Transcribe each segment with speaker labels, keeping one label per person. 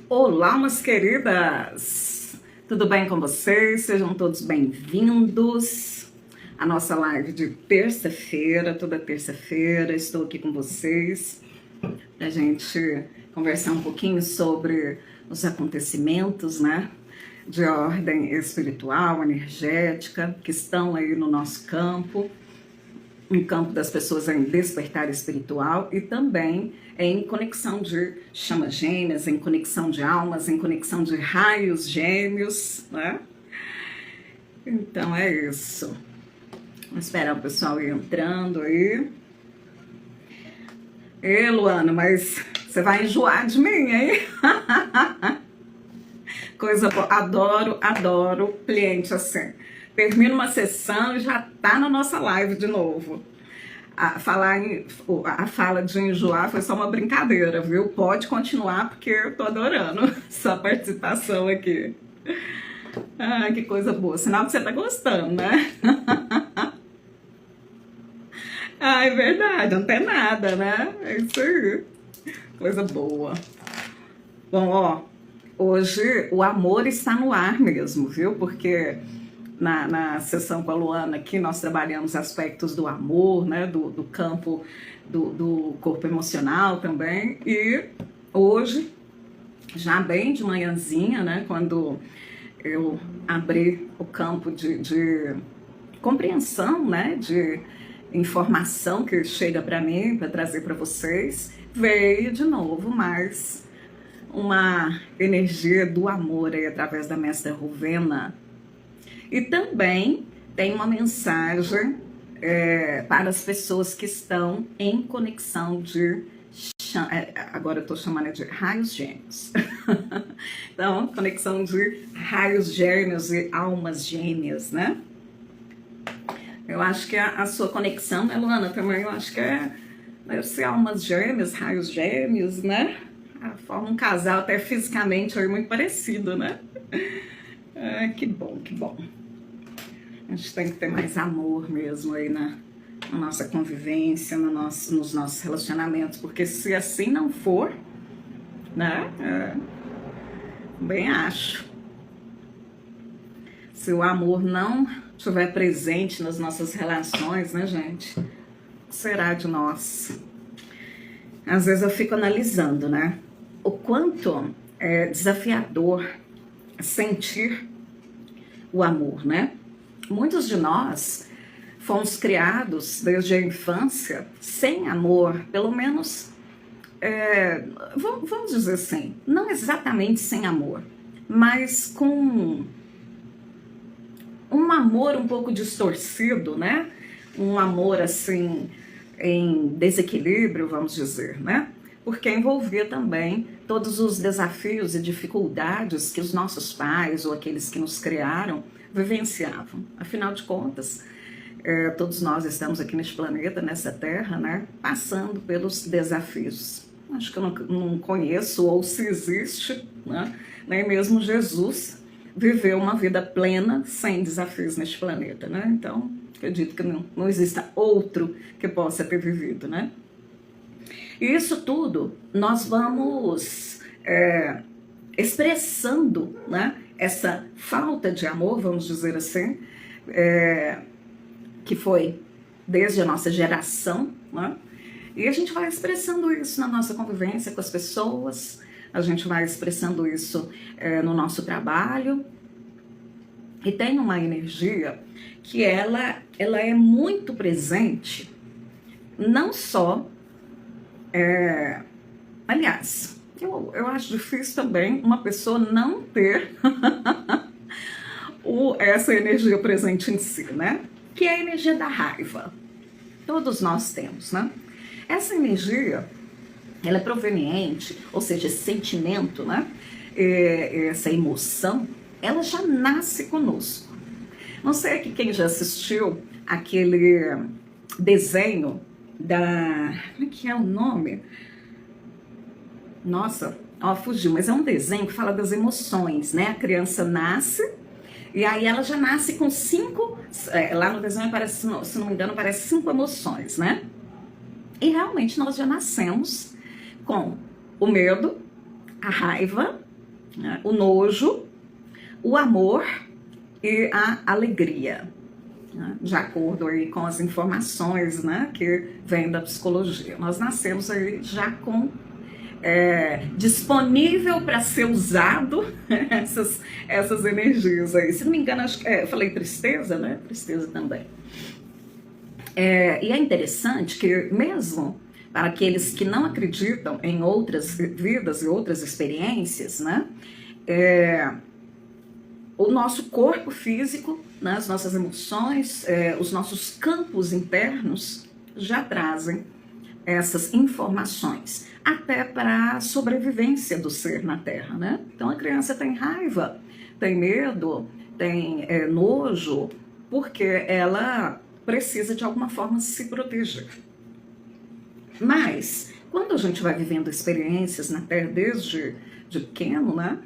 Speaker 1: Olá, meus queridas! Tudo bem com vocês? Sejam todos bem-vindos à nossa live de terça-feira. Toda terça-feira estou aqui com vocês para a gente conversar um pouquinho sobre os acontecimentos, né? De ordem espiritual, energética, que estão aí no nosso campo, no campo das pessoas em despertar espiritual e também em conexão de chamas gêmeas, em conexão de almas, em conexão de raios gêmeos, né? Então é isso. Vamos esperar o pessoal ir entrando aí. Ei, Luana, mas você vai enjoar de mim, hein? Coisa boa. Adoro cliente assim. Termina uma sessão e já tá na nossa live de novo. A fala de enjoar foi só uma brincadeira, viu? Pode continuar porque eu tô adorando sua participação aqui. Ah, que coisa boa. Sinal que você tá gostando, né? Ah, é verdade, não tem nada, né? É isso aí. Coisa boa. Bom, ó, hoje o amor está no ar mesmo, viu? Porque na sessão com a Luana aqui nós trabalhamos aspectos do amor, né? Do campo do corpo emocional também. E hoje, já bem de manhãzinha, né? Quando eu abri o campo de compreensão, né? De informação que chega para mim, para trazer para vocês, veio de novo mais uma energia do amor aí através da mestra Ruvena. E também tem uma mensagem para as pessoas que estão em conexão de... Agora eu estou chamando de raios gêmeos. Então, conexão de raios gêmeos e almas gêmeas, né? Eu acho que a sua conexão, né, Luana, também eu acho que deve ser almas gêmeas, raios gêmeos, né? Forma um casal até fisicamente aí muito parecido, né? Que bom, que bom. A gente tem que ter mais amor mesmo aí na nossa convivência, nos nossos relacionamentos, porque se assim não for, né? Bem acho. Se o amor não estiver presente nas nossas relações, né, gente? O que será de nós? Às vezes eu fico analisando, né? O quanto é desafiador sentir o amor, né? Muitos de nós fomos criados desde a infância sem amor, pelo menos, vamos dizer assim, não exatamente sem amor, mas com um amor um pouco distorcido, né? Um amor assim em desequilíbrio, vamos dizer, né? Porque envolvia também todos os desafios e dificuldades que os nossos pais ou aqueles que nos criaram vivenciavam. Afinal de contas, todos nós estamos aqui neste planeta, nessa terra, né? Passando pelos desafios. Acho que eu não conheço, ou se existe, né? Nem mesmo Jesus viveu uma vida plena sem desafios neste planeta, né? Então, acredito que não exista outro que possa ter vivido, né? E isso tudo nós vamos expressando, né? Essa falta de amor, vamos dizer assim, que foi desde a nossa geração, né? E a gente vai expressando isso na nossa convivência com as pessoas, a gente vai expressando isso no nosso trabalho. E tem uma energia que ela é muito presente, não só... aliás, eu acho difícil também uma pessoa não ter essa energia presente em si, né? Que é a energia da raiva. Todos nós temos, né? Essa energia, ela é proveniente, ou seja, esse sentimento, né? Essa emoção, ela já nasce conosco. Não sei aqui quem já assistiu aquele desenho como é que é o nome? Nossa, fugiu, mas é um desenho que fala das emoções, né? A criança nasce e aí ela já nasce com 5, lá no desenho parece, se não me engano, parece 5 emoções, né? E realmente nós já nascemos com o medo, a raiva, né? O nojo, o amor e a alegria, né? De acordo aí com as informações, né, que vêm da psicologia. Nós nascemos aí já com disponível para ser usado essas energias aí. Se não me engano, acho que eu falei tristeza, né? Tristeza também. E é interessante que mesmo para aqueles que não acreditam em outras vidas e outras experiências, né? O nosso corpo físico, né, as nossas emoções, os nossos campos internos já trazem essas informações, até para a sobrevivência do ser na Terra, né? Então a criança tem raiva, tem medo, tem nojo, porque ela precisa de alguma forma se proteger. Mas, quando a gente vai vivendo experiências na Terra desde de pequeno, né?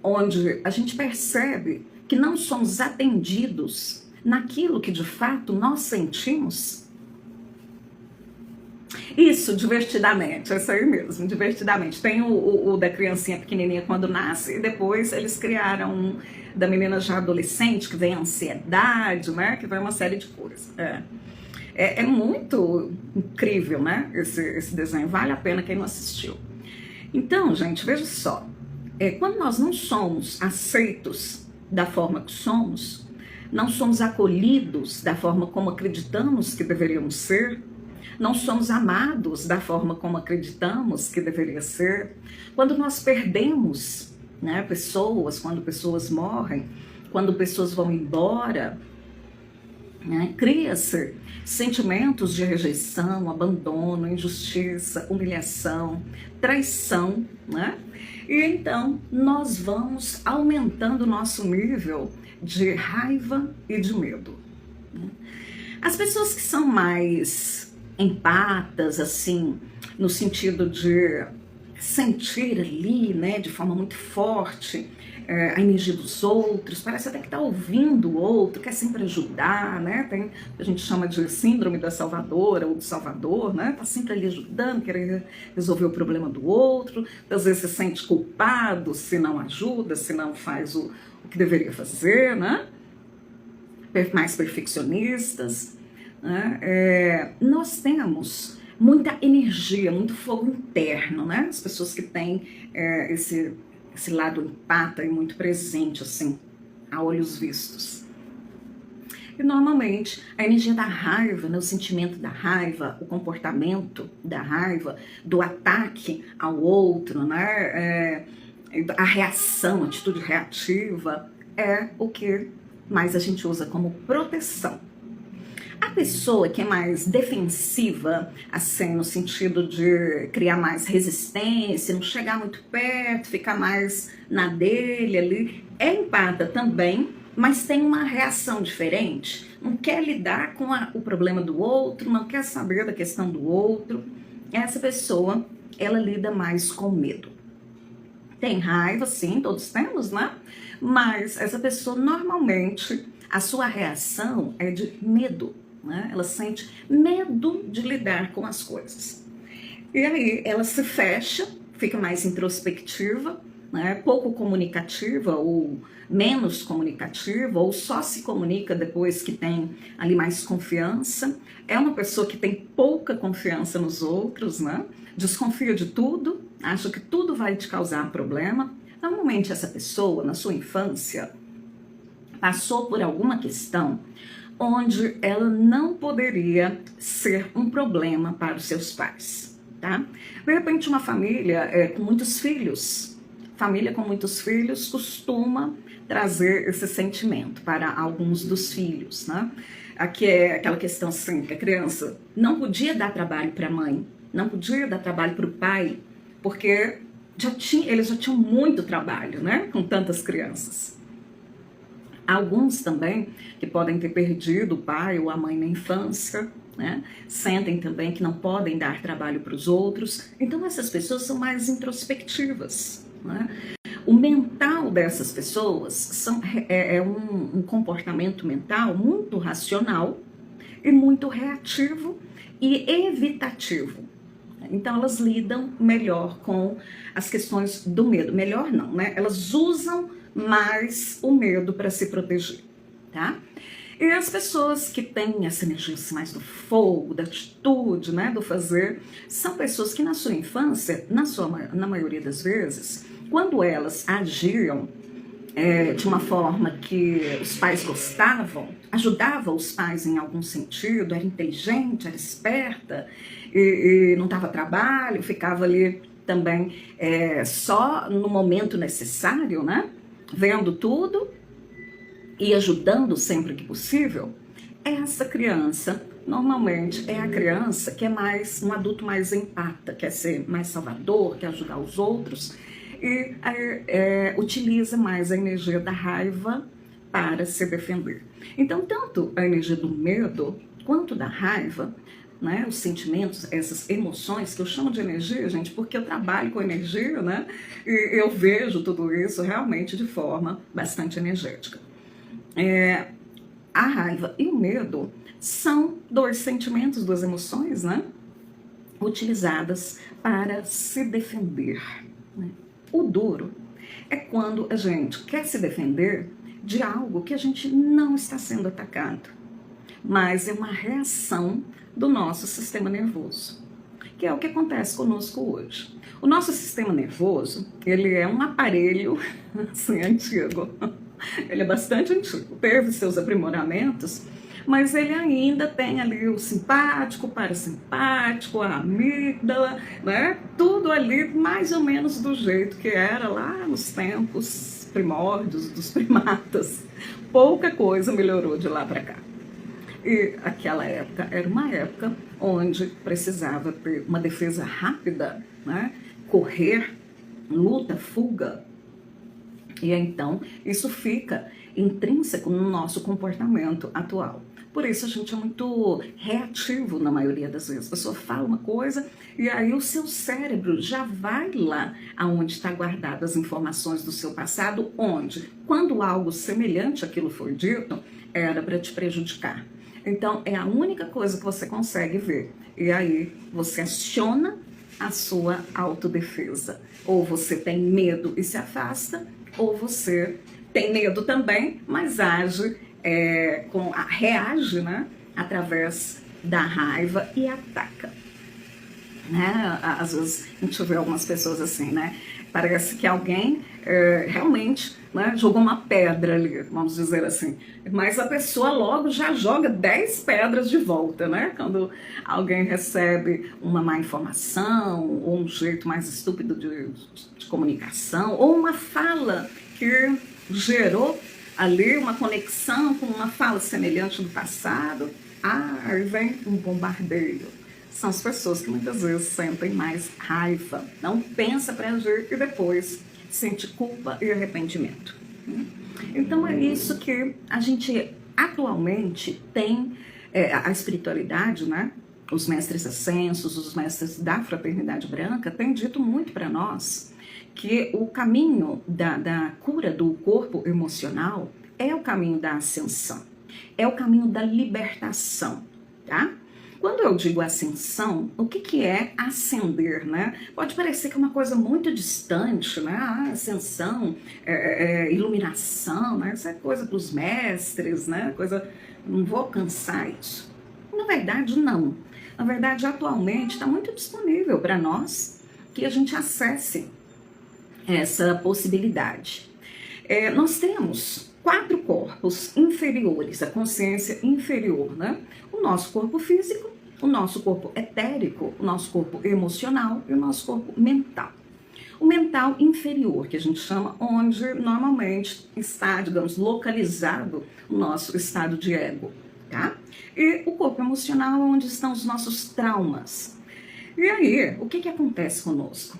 Speaker 1: Onde a gente percebe que não somos atendidos naquilo que de fato nós sentimos. Isso, divertidamente, é isso aí mesmo, divertidamente. Tem o da criancinha pequenininha quando nasce, e depois eles criaram da menina já adolescente, que vem a ansiedade, né? Que vem uma série de coisas. É muito incrível, né? Esse desenho, vale a pena quem não assistiu. Então, gente, veja só, quando nós não somos aceitos da forma que somos, não somos acolhidos da forma como acreditamos que deveríamos ser, não somos amados da forma como acreditamos que deveria ser, quando nós perdemos, né, pessoas, quando pessoas morrem, quando pessoas vão embora, né, cria-se sentimentos de rejeição, abandono, injustiça, humilhação, traição, né? E então nós vamos aumentando o nosso nível de raiva e de medo. As pessoas que são mais empatas, assim, no sentido de sentir ali, né, de forma muito forte, a energia dos outros, parece até que está ouvindo o outro, quer sempre ajudar, né? Tem, a gente chama de síndrome da salvadora ou do salvador, né? Está sempre ali ajudando, querendo resolver o problema do outro, às vezes se sente culpado se não ajuda, se não faz o que deveria fazer, né? Mais perfeccionistas, né? Nós temos muita energia, muito fogo interno, né? As pessoas que têm esse lado empata e muito presente, assim, a olhos vistos. E normalmente a energia da raiva, né, o sentimento da raiva, o comportamento da raiva, do ataque ao outro, né, a reação, a atitude reativa, é o que mais a gente usa como proteção. A pessoa que é mais defensiva, assim, no sentido de criar mais resistência, não chegar muito perto, ficar mais na dele ali, é empata também, mas tem uma reação diferente. Não quer lidar com o problema do outro, não quer saber da questão do outro. Essa pessoa, ela lida mais com medo. Tem raiva, sim, todos temos, né? Mas essa pessoa, normalmente, a sua reação é de medo. Né? Ela sente medo de lidar com as coisas. E aí ela se fecha, fica mais introspectiva, né? Pouco comunicativa ou menos comunicativa, ou só se comunica depois que tem ali mais confiança. É uma pessoa que tem pouca confiança nos outros, né? Desconfia de tudo, acha que tudo vai te causar problema. Normalmente essa pessoa, na sua infância, passou por alguma questão onde ela não poderia ser um problema para os seus pais, tá? De repente, uma família com muitos filhos, família com muitos filhos costuma trazer esse sentimento para alguns dos filhos, né? Aqui é aquela questão assim, que a criança não podia dar trabalho para a mãe, não podia dar trabalho para o pai, porque eles já tinham muito trabalho, né? Com tantas crianças. Alguns também que podem ter perdido o pai ou a mãe na infância, né? Sentem também que não podem dar trabalho para os outros. Então essas pessoas são mais introspectivas, né? O mental dessas pessoas é um comportamento mental muito racional e muito reativo e evitativo. Então elas lidam melhor com as questões do medo. Melhor não, né? Elas usam mais o medo para se proteger, tá? E as pessoas que têm essa energia assim, mais do fogo, da atitude, né, do fazer, são pessoas que na sua infância, na maioria das vezes, quando elas agiam de uma forma que os pais gostavam, ajudava os pais em algum sentido, era inteligente, era esperta, e não dava trabalho, ficava ali também só no momento necessário, né, vendo tudo e ajudando sempre que possível, essa criança normalmente é a criança que é mais um adulto mais empata, quer ser mais salvador, quer ajudar os outros e utiliza mais a energia da raiva para se defender. Então, tanto a energia do medo quanto da raiva, né, os sentimentos, essas emoções, que eu chamo de energia, gente, porque eu trabalho com energia, né, e eu vejo tudo isso realmente de forma bastante energética. A raiva e o medo são dois sentimentos, duas emoções, né, utilizadas para se defender, né? O duro é quando a gente quer se defender de algo que a gente não está sendo atacado, mas é uma reação do nosso sistema nervoso, que é o que acontece conosco hoje. O nosso sistema nervoso, ele é um aparelho assim, antigo, ele é bastante antigo, teve seus aprimoramentos, mas ele ainda tem ali o simpático, o parasimpático, a amígdala, né? Tudo ali mais ou menos do jeito que era lá nos tempos primórdios dos primatas. Pouca coisa melhorou de lá para cá. E aquela época era uma época onde precisava ter uma defesa rápida, né? Correr, luta, fuga. E então isso fica intrínseco no nosso comportamento atual. Por isso a gente é muito reativo na maioria das vezes. A pessoa fala uma coisa e aí o seu cérebro já vai lá aonde está guardadas as informações do seu passado, onde, quando algo semelhante àquilo foi dito, era para te prejudicar. Então é a única coisa que você consegue ver. E aí você aciona a sua autodefesa. Ou você tem medo e se afasta, ou você tem medo também, mas reage, né, através da raiva e ataca. Né? Às vezes a gente vê algumas pessoas assim, né? Parece que alguém realmente, né, jogou uma pedra ali, vamos dizer assim. Mas a pessoa logo já joga 10 pedras de volta, né? Quando alguém recebe uma má informação, ou um jeito mais estúpido de comunicação, ou uma fala que gerou ali uma conexão com uma fala semelhante do passado, aí vem um bombardeio. São as pessoas que muitas vezes sentem mais raiva, não pensa para agir e depois sente culpa e arrependimento. Então é isso que a gente atualmente tem, a espiritualidade, né? Os mestres ascensos, os mestres da fraternidade branca têm dito muito para nós que o caminho da cura do corpo emocional é o caminho da ascensão, é o caminho da libertação, tá? Quando eu digo ascensão, o que é ascender, né? Pode parecer que é uma coisa muito distante, né? Ascensão, iluminação, né? Isso é coisa para os mestres, né? Não vou alcançar isso. Na verdade, não. Na verdade, atualmente está muito disponível para nós que a gente acesse essa possibilidade. Nós temos 4 corpos inferiores, a consciência inferior, né? O nosso corpo físico, o nosso corpo etérico, o nosso corpo emocional e o nosso corpo mental. O mental inferior, que a gente chama, onde normalmente está, digamos, localizado o nosso estado de ego, tá? E o corpo emocional, onde estão os nossos traumas. E aí, o que acontece conosco?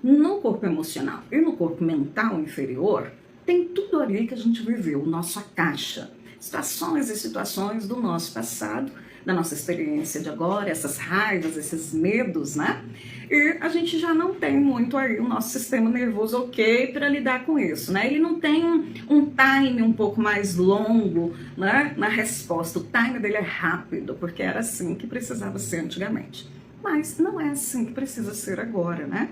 Speaker 1: No corpo emocional e no corpo mental inferior, tem tudo ali que a gente viveu, nossa caixa. Situações e situações do nosso passado, da nossa experiência de agora, essas raivas, esses medos, né? E a gente já não tem muito aí o nosso sistema nervoso ok para lidar com isso, né? Ele não tem um time um pouco mais longo, né, na resposta. O time dele é rápido, porque era assim que precisava ser antigamente. Mas não é assim que precisa ser agora, né?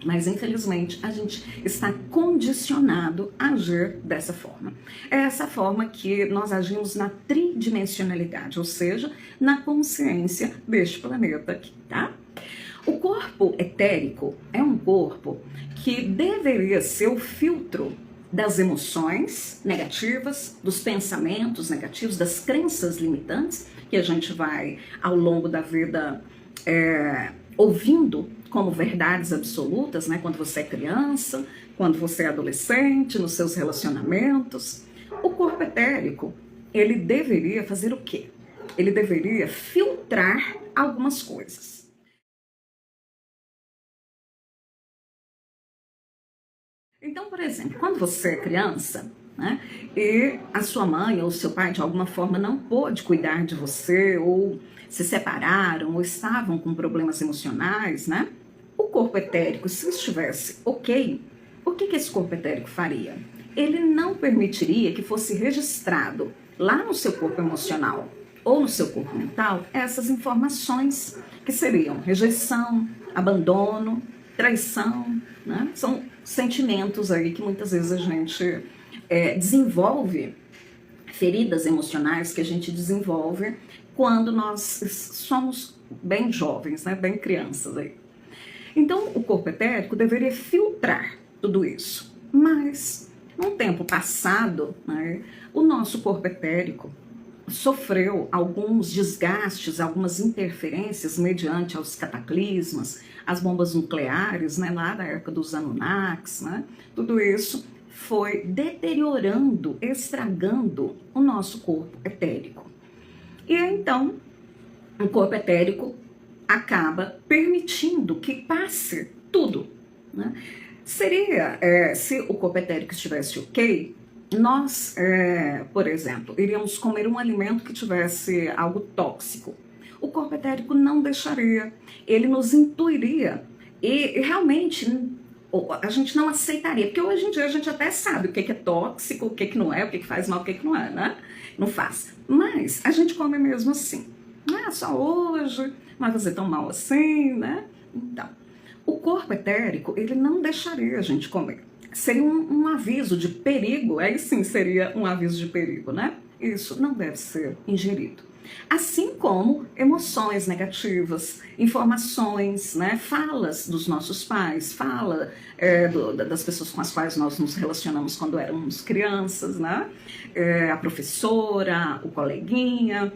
Speaker 1: Mas, infelizmente, a gente está condicionado a agir dessa forma. É essa forma que nós agimos na tridimensionalidade, ou seja, na consciência deste planeta aqui, tá? O corpo etérico é um corpo que deveria ser o filtro das emoções negativas, dos pensamentos negativos, das crenças limitantes que a gente vai, ao longo da vida, ouvindo como verdades absolutas, né? Quando você é criança, quando você é adolescente, nos seus relacionamentos. O corpo etérico, ele deveria fazer o quê? Ele deveria filtrar algumas coisas. Então, por exemplo, quando você é criança, né, e a sua mãe ou seu pai de alguma forma não pôde cuidar de você, ou se separaram, ou estavam com problemas emocionais, né? O corpo etérico, se estivesse ok, o que esse corpo etérico faria? Ele não permitiria que fosse registrado lá no seu corpo emocional ou no seu corpo mental essas informações que seriam rejeição, abandono, traição, né? São sentimentos aí que muitas vezes a gente desenvolve, feridas emocionais que a gente desenvolve quando nós somos bem jovens, né? Bem crianças aí. Então, o corpo etérico deveria filtrar tudo isso. Mas, no tempo passado, né, o nosso corpo etérico sofreu alguns desgastes, algumas interferências mediante aos cataclismas, as bombas nucleares, né, lá da época dos Anunnakis, né? Tudo isso foi deteriorando, estragando o nosso corpo etérico. E então, o corpo etérico acaba permitindo que passe tudo, né? Seria, se o corpo etérico estivesse ok, nós, por exemplo, iríamos comer um alimento que tivesse algo tóxico. O corpo etérico não deixaria, ele nos intuiria e realmente a gente não aceitaria, porque hoje em dia a gente até sabe o que é tóxico, o que não é, o que faz mal, o que não é, né? Não faz. Mas a gente come mesmo assim. Não é só hoje, não vai fazer tão mal assim, né? Então, o corpo etérico, ele não deixaria a gente comer. Seria um aviso de perigo, aí sim seria um aviso de perigo, né? Isso não deve ser ingerido. Assim como emoções negativas, informações, né, falas dos nossos pais, fala das pessoas com as quais nós nos relacionamos quando éramos crianças, né? A professora, o coleguinha,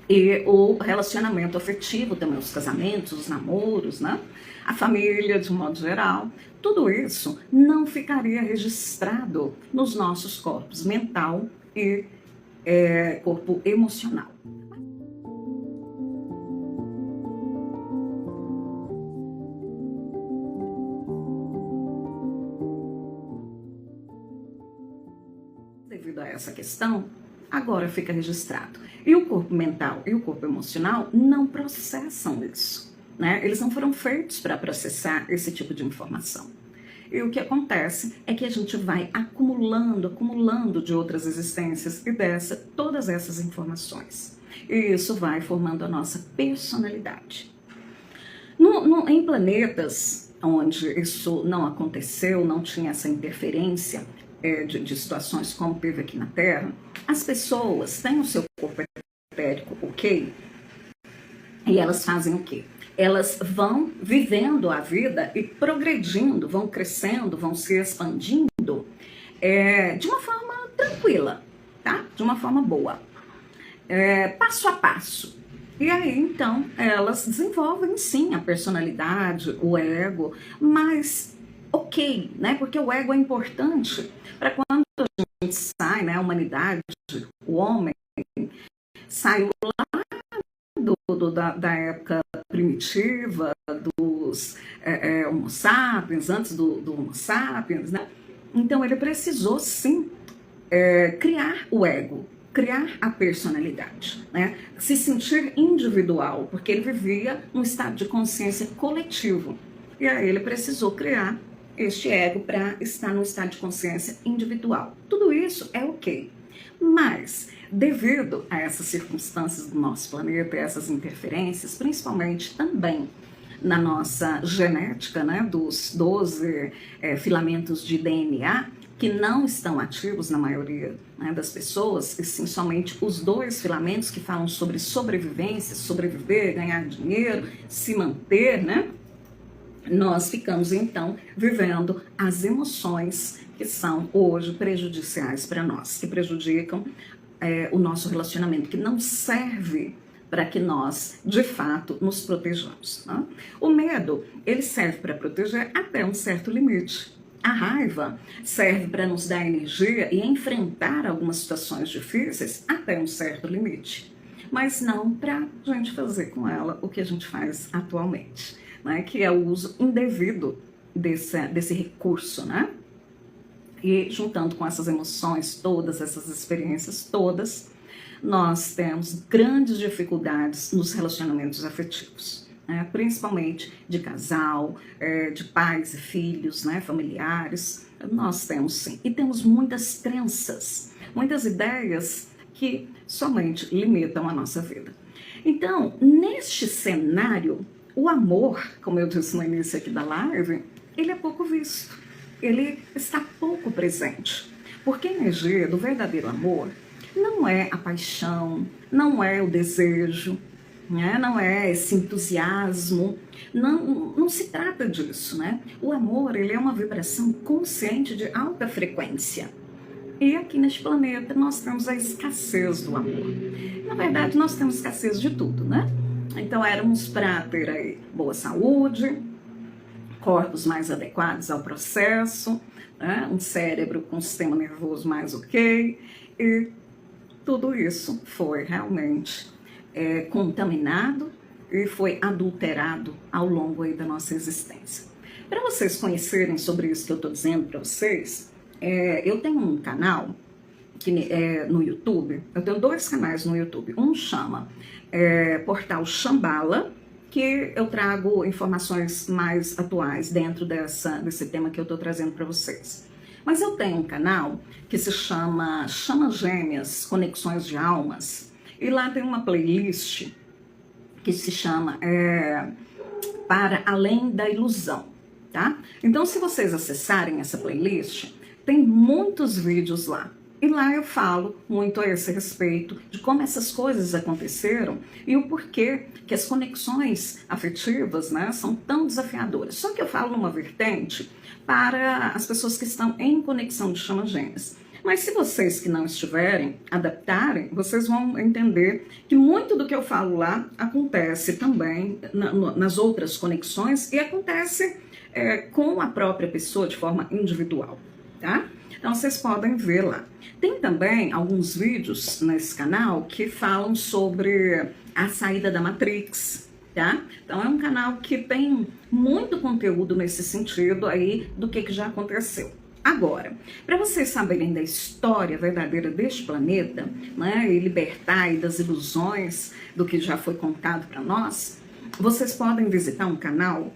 Speaker 1: e o relacionamento afetivo também, os casamentos, os namoros, né? A família de um modo geral. Tudo isso não ficaria registrado nos nossos corpos mental e corpo emocional. Devido a essa questão, agora fica registrado. E o corpo mental e o corpo emocional não processam isso, né? Eles não foram feitos para processar esse tipo de informação. E o que acontece é que a gente vai acumulando de outras existências e todas essas informações. E isso vai formando a nossa personalidade. Em planetas onde isso não aconteceu, não tinha essa interferência de situações como teve aqui na Terra, as pessoas têm o seu corpo etérico ok, e elas fazem o quê? Elas vão vivendo a vida e progredindo, vão crescendo, vão se expandindo de uma forma tranquila, tá? De uma forma boa, passo a passo. E aí, então, elas desenvolvem, sim, a personalidade, o ego, mas ok, né? Porque o ego é importante para quando a gente sai, né? A humanidade, o homem, saiu lá da época primitiva, dos Homo sapiens, antes do Homo sapiens, né? Então ele precisou sim criar o ego, criar a personalidade, né? Se sentir individual, porque ele vivia num estado de consciência coletivo. E aí ele precisou criar este ego para estar num estado de consciência individual. Tudo isso é ok. Mas devido a essas circunstâncias do nosso planeta, essas interferências, principalmente também na nossa genética, né, dos 12 filamentos de DNA, que não estão ativos na maioria, né, das pessoas, e sim somente os 2 filamentos que falam sobre sobrevivência, sobreviver, ganhar dinheiro, se manter, né? Nós ficamos então vivendo as emoções que são hoje prejudiciais para nós, que prejudicam o nosso relacionamento, que não serve para que nós, de fato, nos protejamos. Né? O medo, ele serve para proteger até um certo limite. A raiva serve para nos dar energia e enfrentar algumas situações difíceis até um certo limite, mas não para a gente fazer com ela o que a gente faz atualmente, né? Que é o uso indevido desse recurso, né? E juntando com essas emoções todas, essas experiências todas, nós temos grandes dificuldades nos relacionamentos afetivos, né? Principalmente de casal, de pais e filhos, né? Familiares. Nós temos sim. E temos muitas crenças, muitas ideias que somente limitam a nossa vida. Então, neste cenário, o amor, como eu disse no início aqui da live, ele é pouco visto, ele está pouco presente. Porque a energia do verdadeiro amor não é a paixão, não é o desejo, né? Não é esse entusiasmo, não se trata disso, né? O amor, ele é uma vibração consciente de alta frequência. E aqui neste planeta nós temos a escassez do amor. Na verdade, nós temos escassez de tudo, né? Então éramos para ter aí boa saúde, corpos mais adequados ao processo, né? Um cérebro com um sistema nervoso mais ok, e tudo isso foi realmente contaminado e foi adulterado ao longo aí da nossa existência. Para vocês conhecerem sobre isso que eu estou dizendo para vocês, eu tenho um canal no YouTube, eu tenho 2 canais no YouTube. Um chama Portal Shambhala, que eu trago informações mais atuais dentro desse tema que eu estou trazendo para vocês. Mas eu tenho um canal que se chama Chamas Gêmeas, Conexões de Almas, e lá tem uma playlist que se chama Para Além da Ilusão, tá? Então, se vocês acessarem essa playlist, tem muitos vídeos lá. E lá eu falo muito a esse respeito de como essas coisas aconteceram e o porquê que as conexões afetivas, né, são tão desafiadoras. Só que eu falo numa vertente para as pessoas que estão em conexão de chamas gêmeas. Mas se vocês que não estiverem, adaptarem, vocês vão entender que muito do que eu falo lá acontece também nas outras conexões e acontece com a própria pessoa de forma individual, tá? Então vocês podem ver lá. Tem também alguns vídeos nesse canal que falam sobre a saída da Matrix, tá? Então é um canal que tem muito conteúdo nesse sentido aí do que já aconteceu. Agora, para vocês saberem da história verdadeira deste planeta, né, e libertar aí das ilusões do que já foi contado para nós, vocês podem visitar um canal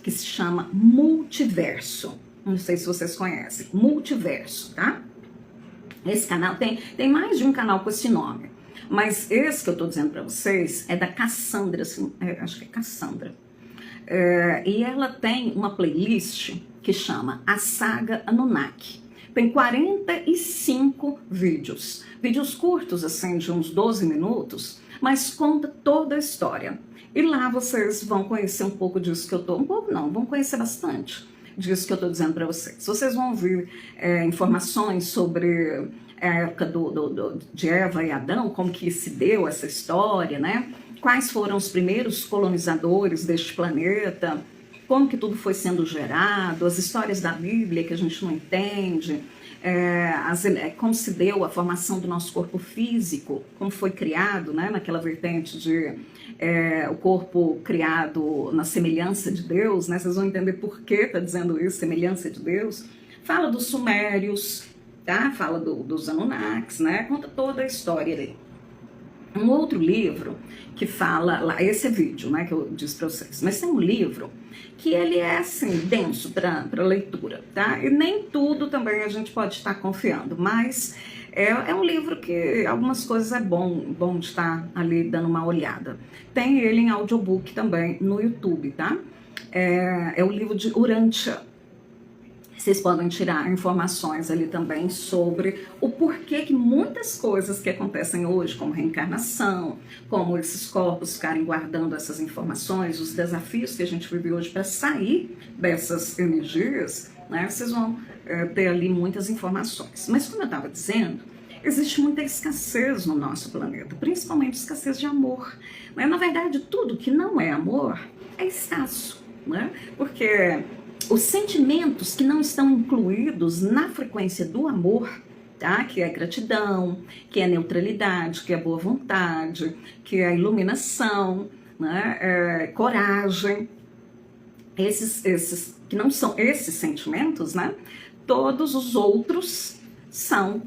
Speaker 1: que se chama Multiverso. Não sei se vocês conhecem, Multiverso, tá? Esse canal tem mais de um canal com esse nome, mas esse que eu tô dizendo para vocês é da Cassandra, assim, acho que é Cassandra. E ela tem uma playlist que chama A Saga Anunnaki. Tem 45 vídeos curtos, assim, de uns 12 minutos, mas conta toda a história. E lá vocês vão conhecer um pouco disso que eu tô, um pouco não, vão conhecer bastante disso que eu estou dizendo para vocês. Vocês vão ouvir informações sobre a época de Eva e Adão, como que se deu essa história, né? Quais foram os primeiros colonizadores deste planeta, como que tudo foi sendo gerado, as histórias da Bíblia que a gente não entende, como se deu a formação do nosso corpo físico, como foi criado, né, naquela vertente de o corpo criado na semelhança de Deus, né? Vocês vão entender por que está dizendo isso, semelhança de Deus. Fala dos sumérios, tá? Fala dos Anunnakis, né? Conta toda a história ali. Um outro livro que fala, esse é vídeo, né, que eu disse para vocês, mas tem um livro que ele é assim, denso para leitura, tá? E nem tudo também a gente pode estar confiando, mas É um livro que algumas coisas é bom de estar ali dando uma olhada. Tem ele em audiobook também no YouTube, tá? É o livro de Urântia. Vocês podem tirar informações ali também sobre o porquê que muitas coisas que acontecem hoje, como reencarnação, como esses corpos ficarem guardando essas informações, os desafios que a gente vive hoje para sair dessas energias, né? Vocês vão ter ali muitas informações. Mas como eu estava dizendo, existe muita escassez no nosso planeta, principalmente escassez de amor. Né? Na verdade, tudo que não é amor é escasso, né? Porque os sentimentos que não estão incluídos na frequência do amor, tá? Que é gratidão, que é neutralidade, que é boa vontade, que é iluminação, né? Coragem, esses que não são esses sentimentos, né? Todos os outros são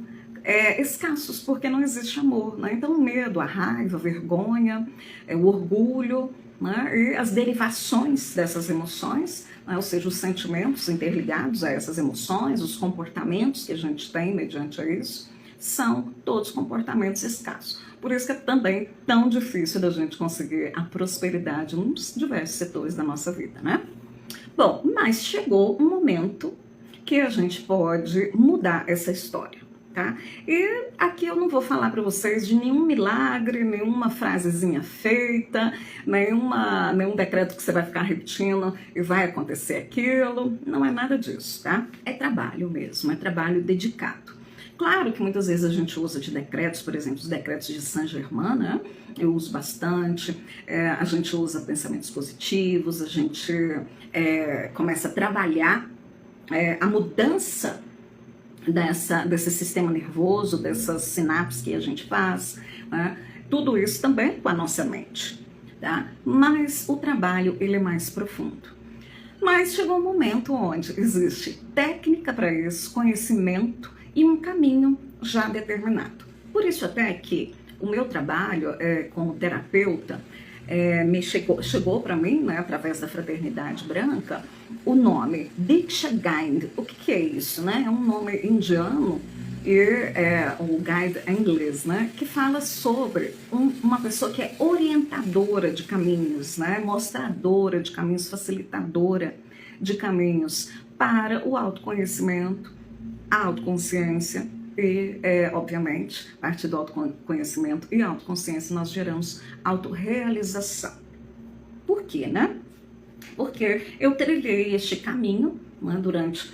Speaker 1: escassos, porque não existe amor, né? Então o medo, a raiva, a vergonha, o orgulho, né? E as derivações dessas emoções, né? Ou seja, os sentimentos interligados a essas emoções, os comportamentos que a gente tem mediante isso, são todos comportamentos escassos. Por isso que é também tão difícil da gente conseguir a prosperidade nos diversos setores da nossa vida, né? Bom, mas chegou um momento que a gente pode mudar essa história, tá? E aqui eu não vou falar para vocês de nenhum milagre, nenhuma frasezinha feita, nenhum decreto que você vai ficar repetindo e vai acontecer aquilo. Não é nada disso, tá? É trabalho mesmo, é trabalho dedicado. Claro que muitas vezes a gente usa de decretos, por exemplo, os decretos de Saint-Germain, né? Eu uso bastante, a gente usa pensamentos positivos, a gente começa a trabalhar a mudança desse sistema nervoso, dessas sinapses que a gente faz, né? Tudo isso também com a nossa mente, tá? Mas o trabalho, ele é mais profundo. Mas chegou um momento onde existe técnica para isso, conhecimento e um caminho já determinado. Por isso até que o meu trabalho como terapeuta chegou para mim, né, através da Fraternidade Branca, o nome Diksha Guide. O que é isso? Né? É um nome indiano e o guide é inglês, né, que fala sobre uma pessoa que é orientadora de caminhos, né, mostradora de caminhos, facilitadora de caminhos para o autoconhecimento, a autoconsciência e, obviamente, a partir do autoconhecimento e autoconsciência nós geramos autorrealização. Por quê, né? Porque eu trilhei este caminho, né, durante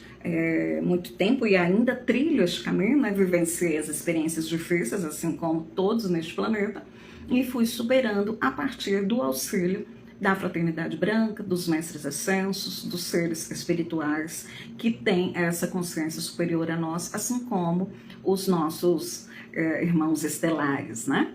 Speaker 1: muito tempo e ainda trilho este caminho, né, vivenciei as experiências difíceis, assim como todos neste planeta, e fui superando a partir do auxílio da Fraternidade Branca, dos mestres ascensos, dos seres espirituais que têm essa consciência superior a nós, assim como os nossos irmãos estelares, né?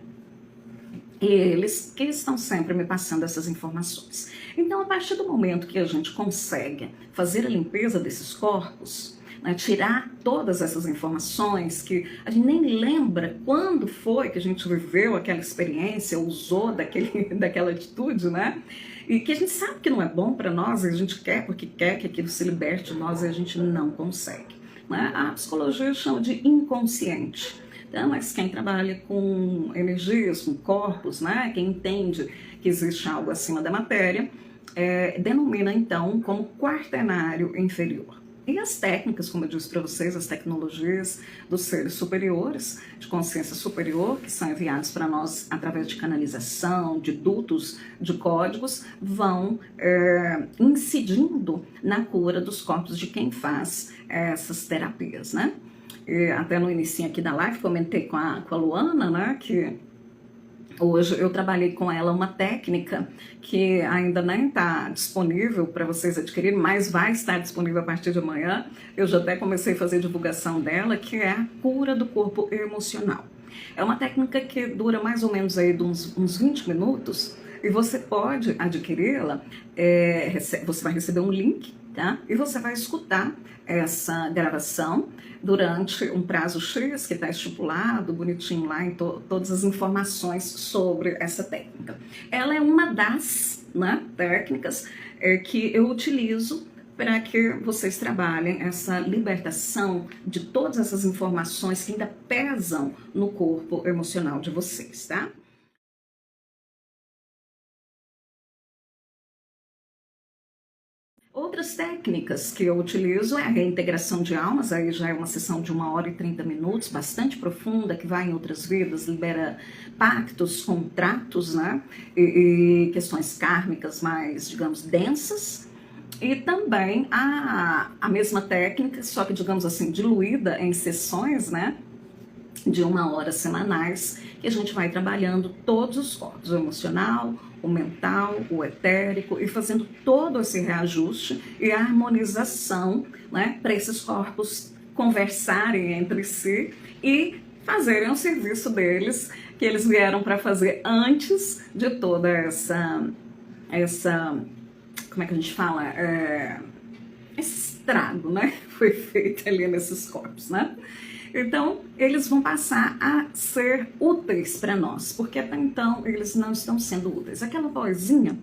Speaker 1: E eles que estão sempre me passando essas informações. Então, a partir do momento que a gente consegue fazer a limpeza desses corpos, né, tirar todas essas informações que a gente nem lembra quando foi que a gente viveu aquela experiência, usou daquela atitude, né? E que a gente sabe que não é bom para nós, e a gente quer porque quer que aquilo se liberte de nós e a gente não consegue, né? A psicologia chama de inconsciente. Então, mas quem trabalha com energias, com corpos, né, quem entende que existe algo acima da matéria, denomina então como quaternário inferior. E as técnicas, como eu disse para vocês, as tecnologias dos seres superiores, de consciência superior, que são enviados para nós através de canalização, de dutos, de códigos, vão incidindo na cura dos corpos de quem faz essas terapias, né? E até no início aqui da live comentei com a Luana, né, que hoje eu trabalhei com ela uma técnica que ainda nem está disponível para vocês adquirirem, mas vai estar disponível a partir de amanhã. Eu já até comecei a fazer divulgação dela, que é a cura do corpo emocional. É uma técnica que dura mais ou menos aí de uns 20 minutos e você pode adquiri-la, você vai receber um link, tá? E você vai escutar essa gravação durante um prazo X que está estipulado, bonitinho lá em todas as informações sobre essa técnica. Ela é uma das, né, técnicas que eu utilizo para que vocês trabalhem essa libertação de todas essas informações que ainda pesam no corpo emocional de vocês, tá? Outras técnicas que eu utilizo é a reintegração de almas, aí já é uma sessão de 1 hora e 30 minutos, bastante profunda, que vai em outras vidas, libera pactos, contratos, né? E questões kármicas mais, digamos, densas. E também a mesma técnica, só que, digamos assim, diluída em sessões, né? De 1 hora semanais, que a gente vai trabalhando todos os corpos, o emocional, o mental, o etérico, e fazendo todo esse reajuste e harmonização, né, para esses corpos conversarem entre si e fazerem o serviço deles, que eles vieram para fazer antes de toda essa como é que a gente fala? Esse estrago, né, foi feito ali nesses corpos, né? Então, eles vão passar a ser úteis para nós, porque até então eles não estão sendo úteis. Aquela vozinha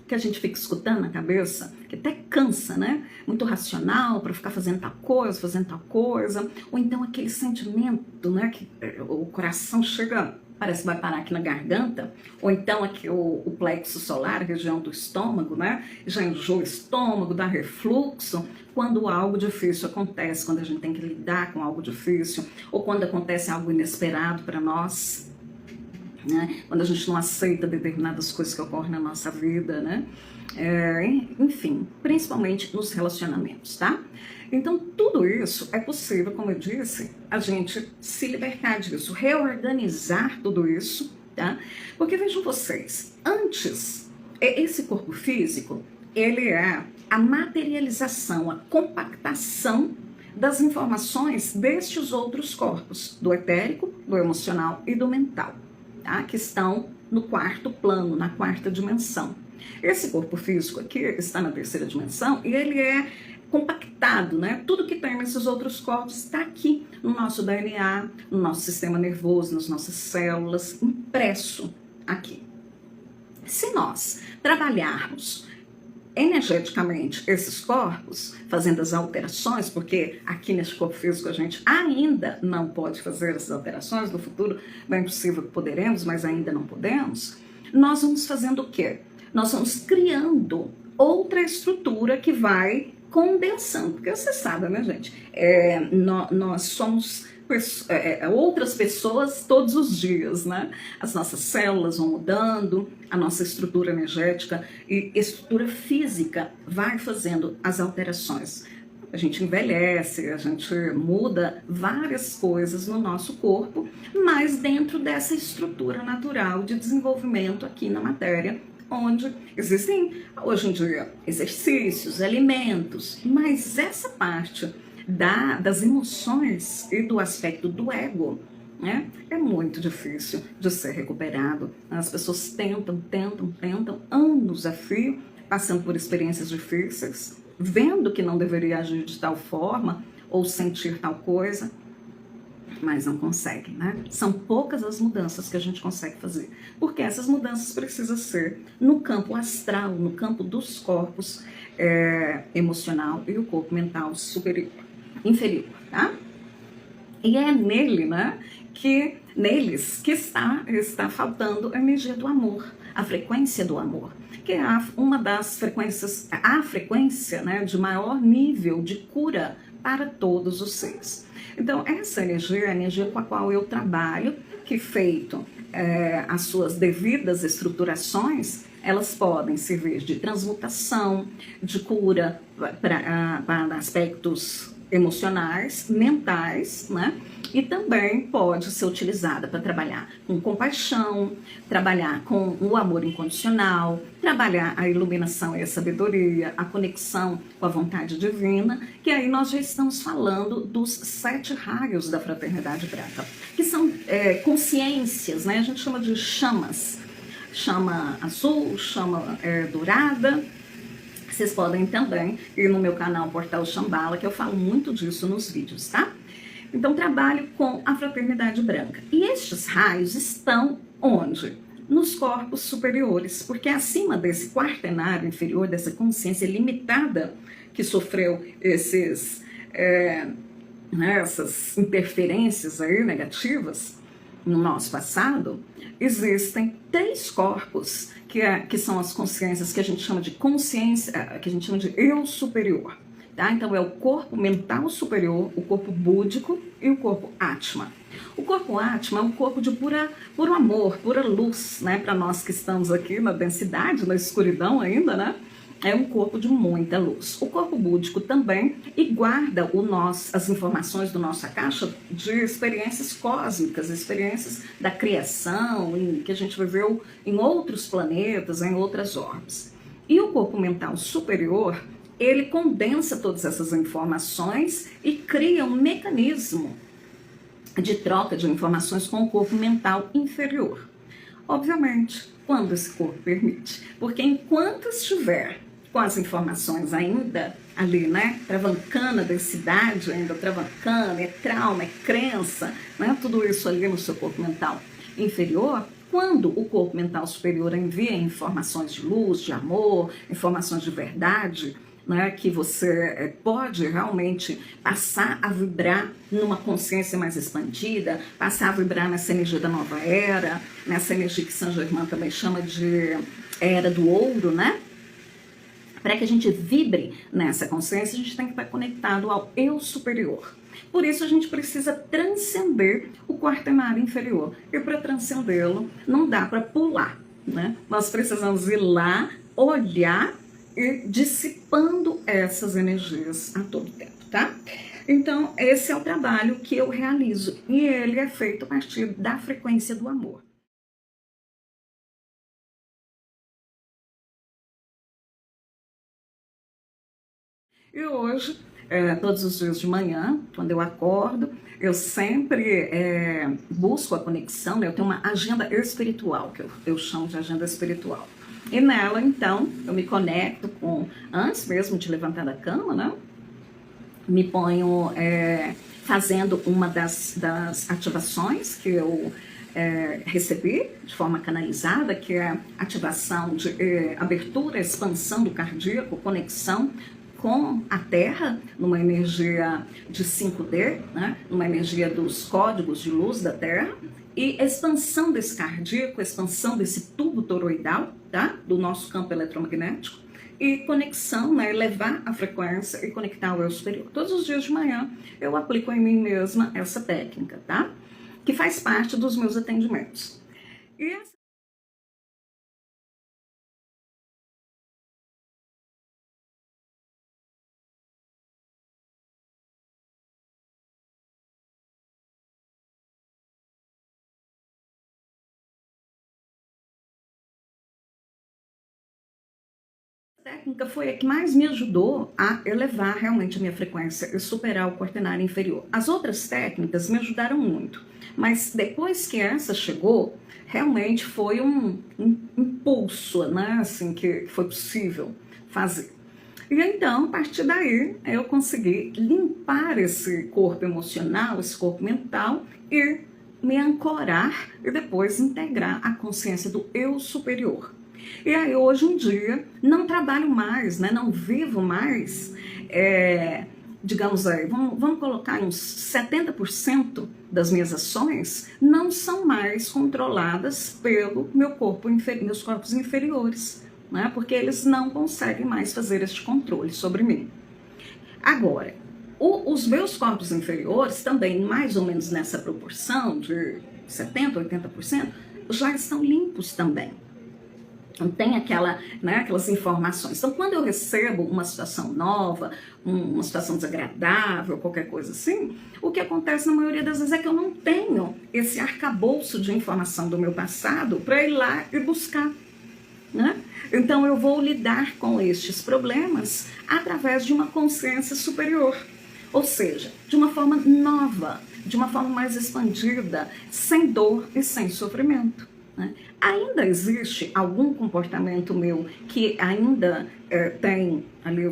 Speaker 1: que a gente fica escutando na cabeça, que até cansa, né? Muito racional para ficar fazendo tal coisa, ou então aquele sentimento, né? Que o coração chega, parece que vai parar aqui na garganta, ou então aqui o plexo solar, a região do estômago, né? Já enjoa o estômago, dá refluxo, quando algo difícil acontece, quando a gente tem que lidar com algo difícil, ou quando acontece algo inesperado para nós, né? Quando a gente não aceita determinadas coisas que ocorrem na nossa vida, né? Enfim, principalmente nos relacionamentos, tá? Então, tudo isso é possível, como eu disse, a gente se libertar disso, reorganizar tudo isso, tá? Porque vejam vocês, antes, esse corpo físico, ele é a materialização, a compactação das informações destes outros corpos, do etérico, do emocional e do mental, tá? Que estão no 4º plano, na 4ª dimensão. Esse corpo físico aqui está na 3ª dimensão e ele é compactado, né? Tudo que tem nesses outros corpos está aqui no nosso DNA, no nosso sistema nervoso, nas nossas células, impresso aqui. Se nós trabalharmos energeticamente esses corpos, fazendo as alterações, porque aqui nesse corpo físico a gente ainda não pode fazer essas alterações, no futuro bem possível que poderemos, mas ainda não podemos, nós vamos fazendo o quê? Nós vamos criando outra estrutura que vai condensando, porque você sabe, né, gente? Nós somos outras pessoas todos os dias, né? As nossas células vão mudando, a nossa estrutura energética e estrutura física vai fazendo as alterações. A gente envelhece, a gente muda várias coisas no nosso corpo, mas dentro dessa estrutura natural de desenvolvimento aqui na matéria, onde existem, hoje em dia, exercícios, alimentos, mas essa parte das emoções e do aspecto do ego, né, é muito difícil de ser recuperado. As pessoas tentam, anos a fio, passando por experiências difíceis, vendo que não deveria agir de tal forma ou sentir tal coisa, mas não conseguem, né? São poucas as mudanças que a gente consegue fazer, porque essas mudanças precisam ser no campo astral, no campo dos corpos emocional e o corpo mental inferior, tá? E é nele, né, neles que está faltando a energia do amor, a frequência do amor, que é uma das frequências, a frequência, né, de maior nível de cura para todos os seres. Então, essa energia é a energia com a qual eu trabalho, que feito as suas devidas estruturações, elas podem servir de transmutação, de cura para aspectos emocionais, mentais, né? E também pode ser utilizada para trabalhar com compaixão, trabalhar com o amor incondicional, trabalhar a iluminação e a sabedoria, a conexão com a vontade divina, que aí nós já estamos falando dos 7 raios da fraternidade branca, que são consciências, né? A gente chama de chamas, chama azul, chama dourada. Vocês podem também ir no meu canal Portal Shambhala, que eu falo muito disso nos vídeos, tá? Então, trabalho com a fraternidade branca. E estes raios estão onde? nos corpos superiores, porque acima desse quaternário inferior, dessa consciência limitada que sofreu essas interferências aí negativas no nosso passado, existem 3 corpos que são as consciências que a gente chama de consciência, que a gente chama de eu superior. Tá? Então é o corpo mental superior, o corpo búdico e o corpo Atma. O corpo Atma é um corpo de puro amor, pura luz, né? Para nós que estamos aqui na densidade, na escuridão ainda, né? É um corpo de muita luz. O corpo búdico também e guarda as informações do nossa caixa de experiências cósmicas, experiências da criação, que a gente viveu em outros planetas, em outras orbes. E o corpo mental superior, ele condensa todas essas informações e cria um mecanismo de troca de informações com o corpo mental inferior. Obviamente, quando esse corpo permite. Porque enquanto estiver com as informações ainda ali, né, travancando a densidade, ainda travancando, é trauma, é crença, né, tudo isso ali no seu corpo mental inferior, quando o corpo mental superior envia informações de luz, de amor, informações de verdade, né, que você pode realmente passar a vibrar numa consciência mais expandida, passar a vibrar nessa energia da nova era, nessa energia que Saint Germain também chama de era do ouro, né? Para que a gente vibre nessa consciência, a gente tem que estar conectado ao eu superior. Por isso a gente precisa transcender o quaternário inferior. E para transcendê-lo, não dá para pular, né? Nós precisamos ir lá, olhar e dissipando essas energias a todo tempo, tá? Então, esse é o trabalho que eu realizo. E ele é feito a partir da frequência do amor. E hoje, todos os dias de manhã, quando eu acordo, eu sempre busco a conexão, né? Eu tenho uma agenda espiritual, que eu chamo de agenda espiritual. E nela, então, eu me conecto com, antes mesmo de levantar da cama, né? Me ponho fazendo uma das ativações que eu recebi de forma canalizada, que é ativação de abertura, expansão do cardíaco, conexão com a Terra, numa energia de 5D, né? Numa energia dos códigos de luz da Terra, e expansão desse cardíaco, expansão desse tubo toroidal, tá? Do nosso campo eletromagnético, e conexão, né? Elevar a frequência e conectar o eu superior. Todos os dias de manhã eu aplico em mim mesma essa técnica, tá? Que faz parte dos meus atendimentos. E essa técnica foi a que mais me ajudou a elevar realmente a minha frequência e superar o quaternário inferior. As outras técnicas me ajudaram muito, mas depois que essa chegou, realmente foi um impulso, né, assim, que foi possível fazer. E então, a partir daí, eu consegui limpar esse corpo emocional, esse corpo mental e me ancorar e depois integrar a consciência do eu superior. E aí, hoje em dia, não trabalho mais, né? Não vivo mais, digamos aí, vamos colocar uns 70% das minhas ações não são mais controladas pelo meu corpo, meus corpos inferiores, né? Porque eles não conseguem mais fazer este controle sobre mim. Agora, os meus corpos inferiores também, mais ou menos nessa proporção de 70%, 80%, já estão limpos também. Não tem aquelas informações. Então, quando eu recebo uma situação nova, uma situação desagradável, qualquer coisa assim, o que acontece na maioria das vezes é que eu não tenho esse arcabouço de informação do meu passado para ir lá e buscar, né? Então, eu vou lidar com estes problemas através de uma consciência superior. Ou seja, de uma forma nova, de uma forma mais expandida, sem dor e sem sofrimento. Ainda existe algum comportamento meu que ainda tem ali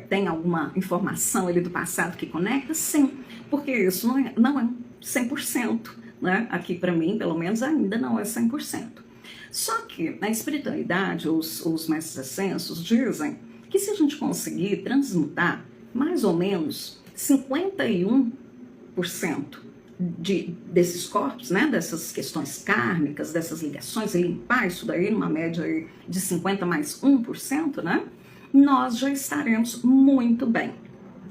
Speaker 1: tem alguma informação ali do passado que conecta? Sim, porque isso não é 100%, né? Aqui para mim, pelo menos, ainda não é 100%. Só que na espiritualidade, os mestres ascensos dizem que se a gente conseguir transmutar mais ou menos 51% desses corpos, né, dessas questões kármicas, dessas ligações, e limpar isso daí numa média aí de 50 mais 1%, né, nós já estaremos muito bem.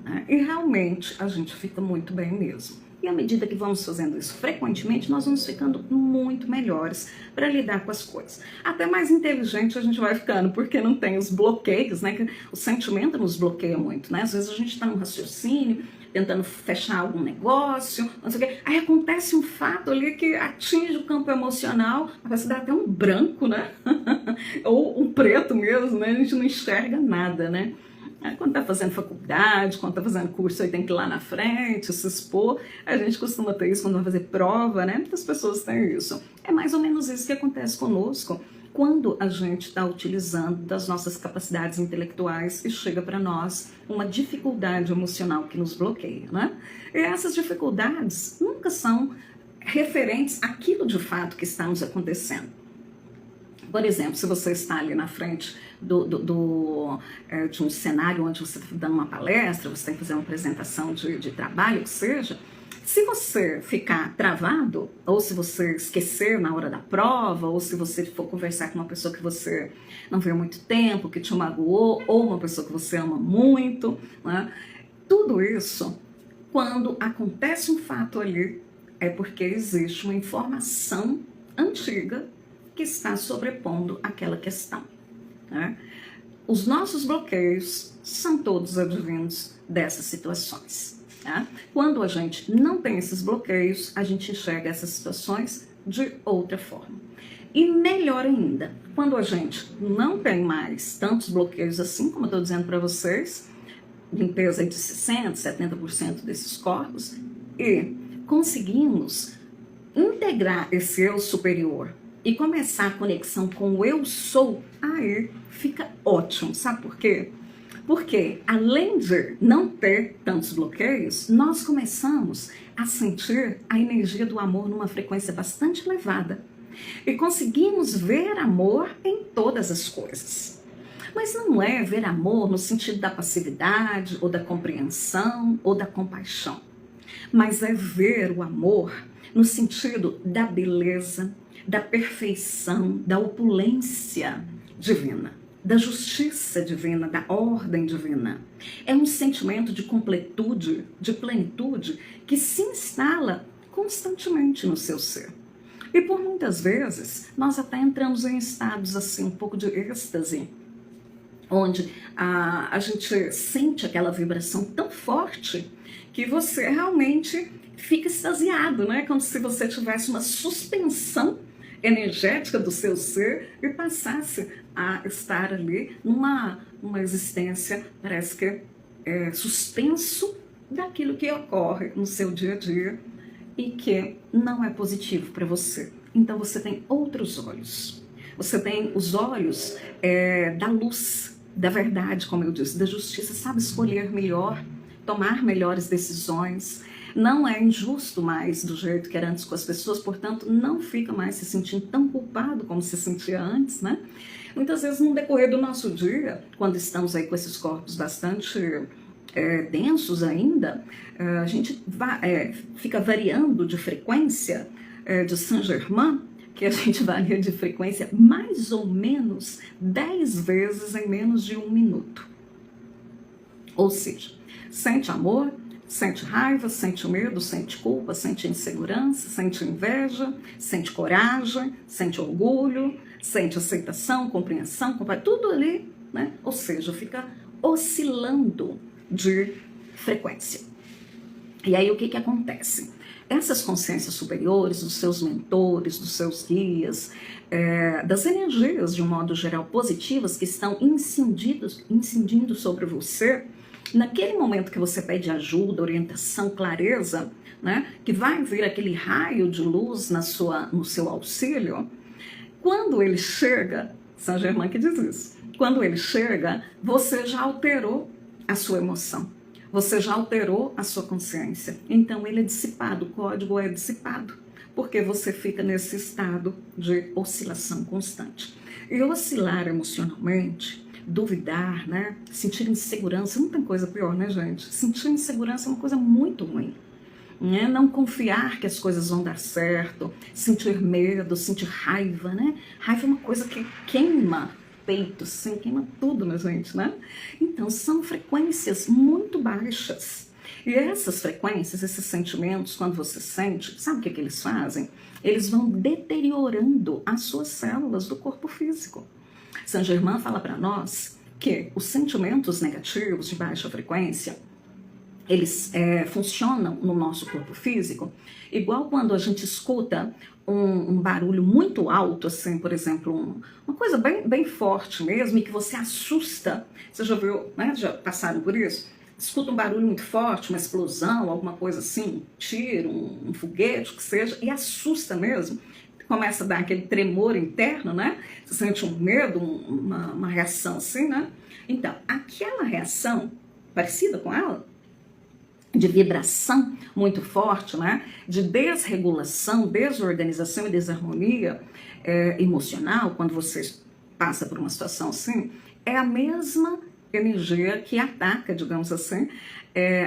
Speaker 1: Né? E realmente a gente fica muito bem mesmo. E à medida que vamos fazendo isso frequentemente, nós vamos ficando muito melhores para lidar com as coisas. Até mais inteligente a gente vai ficando, porque não tem os bloqueios, né? Que o sentimento nos bloqueia muito, né? Às vezes a gente está num raciocínio, tentando fechar algum negócio, não sei o quê. Aí acontece um fato ali que atinge o campo emocional, parece dar até um branco, né? Ou um preto mesmo, né? A gente não enxerga nada, né? Quando está fazendo faculdade, quando está fazendo curso, aí tem que ir lá na frente, se expor. A gente costuma ter isso quando vai fazer prova, né? Muitas pessoas têm isso. É mais ou menos isso que acontece conosco quando a gente está utilizando das nossas capacidades intelectuais e chega para nós uma dificuldade emocional que nos bloqueia, né? E essas dificuldades nunca são referentes àquilo de fato que está nos acontecendo. Por exemplo, se você está ali na frente de um cenário onde você está dando uma palestra, você tem que fazer uma apresentação de trabalho, que seja, se você ficar travado, ou se você esquecer na hora da prova, ou se você for conversar com uma pessoa que você não vê há muito tempo, que te magoou, ou uma pessoa que você ama muito, né? Tudo isso, quando acontece um fato ali, é porque existe uma informação antiga que está sobrepondo aquela questão. Né? Os nossos bloqueios são todos advindos dessas situações. Tá? Quando a gente não tem esses bloqueios, a gente enxerga essas situações de outra forma. E melhor ainda, quando a gente não tem mais tantos bloqueios assim, como eu estou dizendo para vocês, limpeza de 60%, 70% desses corpos, e conseguimos integrar esse eu superior e começar a conexão com o eu sou, aí fica ótimo. Sabe por quê? Porque além de não ter tantos bloqueios, nós começamos a sentir a energia do amor numa frequência bastante elevada. E conseguimos ver amor em todas as coisas. Mas não é ver amor no sentido da passividade, ou da compreensão, ou da compaixão. Mas é ver o amor no sentido da beleza, da perfeição, da opulência divina, da justiça divina, da ordem divina. É um sentimento de completude, de plenitude, que se instala constantemente no seu ser. E por muitas vezes, nós até entramos em estados assim, um pouco de êxtase, onde a gente sente aquela vibração tão forte que você realmente fica extasiado, né? Como se você tivesse uma suspensão energética do seu ser e passasse a estar ali numa existência, parece que suspenso daquilo que ocorre no seu dia a dia e que não é positivo para você. Então você tem outros olhos. Você tem os olhos da luz, da verdade, como eu disse, da justiça, sabe escolher melhor, tomar melhores decisões. Não é injusto mais do jeito que era antes com as pessoas, portanto, não fica mais se sentindo tão culpado como se sentia antes, né? Muitas vezes, no decorrer do nosso dia, quando estamos aí com esses corpos bastante densos ainda, a gente fica variando de frequência de Saint-Germain, que a gente varia de frequência mais ou menos 10 vezes em menos de 1 minuto. Ou seja, sente amor, sente raiva, sente medo, sente culpa, sente insegurança, sente inveja, sente coragem, sente orgulho, sente aceitação, compreensão, tudo ali, né? Ou seja, fica oscilando de frequência. E aí o que acontece? Essas consciências superiores, dos seus mentores, dos seus guias, das energias de um modo geral positivas que estão incidindo sobre você, naquele momento que você pede ajuda, orientação, clareza, né, que vai vir aquele raio de luz no seu auxílio, quando ele chega, Saint-Germain que diz isso, quando ele chega, você já alterou a sua emoção, você já alterou a sua consciência, então ele é dissipado, o código é dissipado, Porque você fica nesse estado de oscilação constante. E oscilar emocionalmente, duvidar, né? Sentir insegurança, não tem coisa pior, né, gente? Sentir insegurança é uma coisa muito ruim. Né? Não confiar que as coisas vão dar certo, sentir medo, sentir raiva, né? Raiva é uma coisa que queima peito, sim, queima tudo na gente, né? Então, são frequências muito baixas. E essas frequências, esses sentimentos, quando você sente, sabe o que eles fazem? Eles vão deteriorando as suas células do corpo físico. Saint Germain fala para nós que os sentimentos negativos de baixa frequência, eles funcionam no nosso corpo físico, igual quando a gente escuta um barulho muito alto, assim, por exemplo, uma coisa bem forte mesmo, e que você assusta. Você já viu, né? Já passaram por isso? Escuta um barulho muito forte, uma explosão, alguma coisa assim, um tiro, um foguete, que seja, e assusta mesmo. Começa a dar aquele tremor interno, né? Você sente um medo, uma reação assim, né? Então, aquela reação, parecida com ela, de vibração muito forte, né? De desregulação, desorganização e desarmonia emocional, quando você passa por uma situação assim, é a mesma energia que ataca, digamos assim,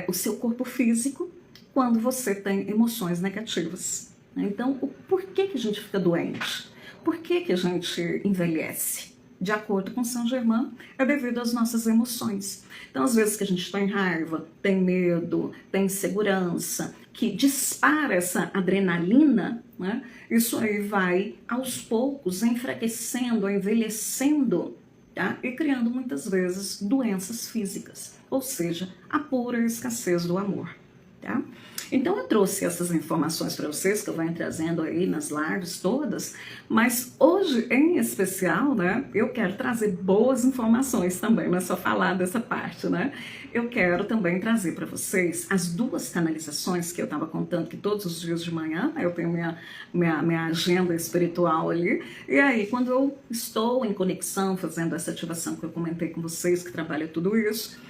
Speaker 1: o seu corpo físico quando você tem emoções negativas. Então, por que a gente fica doente? Por que a gente envelhece? De acordo com Saint Germain, é devido às nossas emoções. Então, às vezes que a gente está em raiva, tem medo, tem insegurança, que dispara essa adrenalina, né? Isso aí vai, aos poucos, enfraquecendo, envelhecendo, tá? E criando, muitas vezes, doenças físicas, ou seja, a pura escassez do amor, tá? Então, eu trouxe essas informações para vocês, que eu venho trazendo aí nas lives todas, mas hoje, em especial, né, eu quero trazer boas informações também, não é só falar dessa parte, né? Eu quero também trazer para vocês as duas canalizações que eu estava contando, que todos os dias de manhã, né, eu tenho minha agenda espiritual ali, e aí, quando eu estou em conexão, fazendo essa ativação que eu comentei com vocês, que trabalha tudo isso,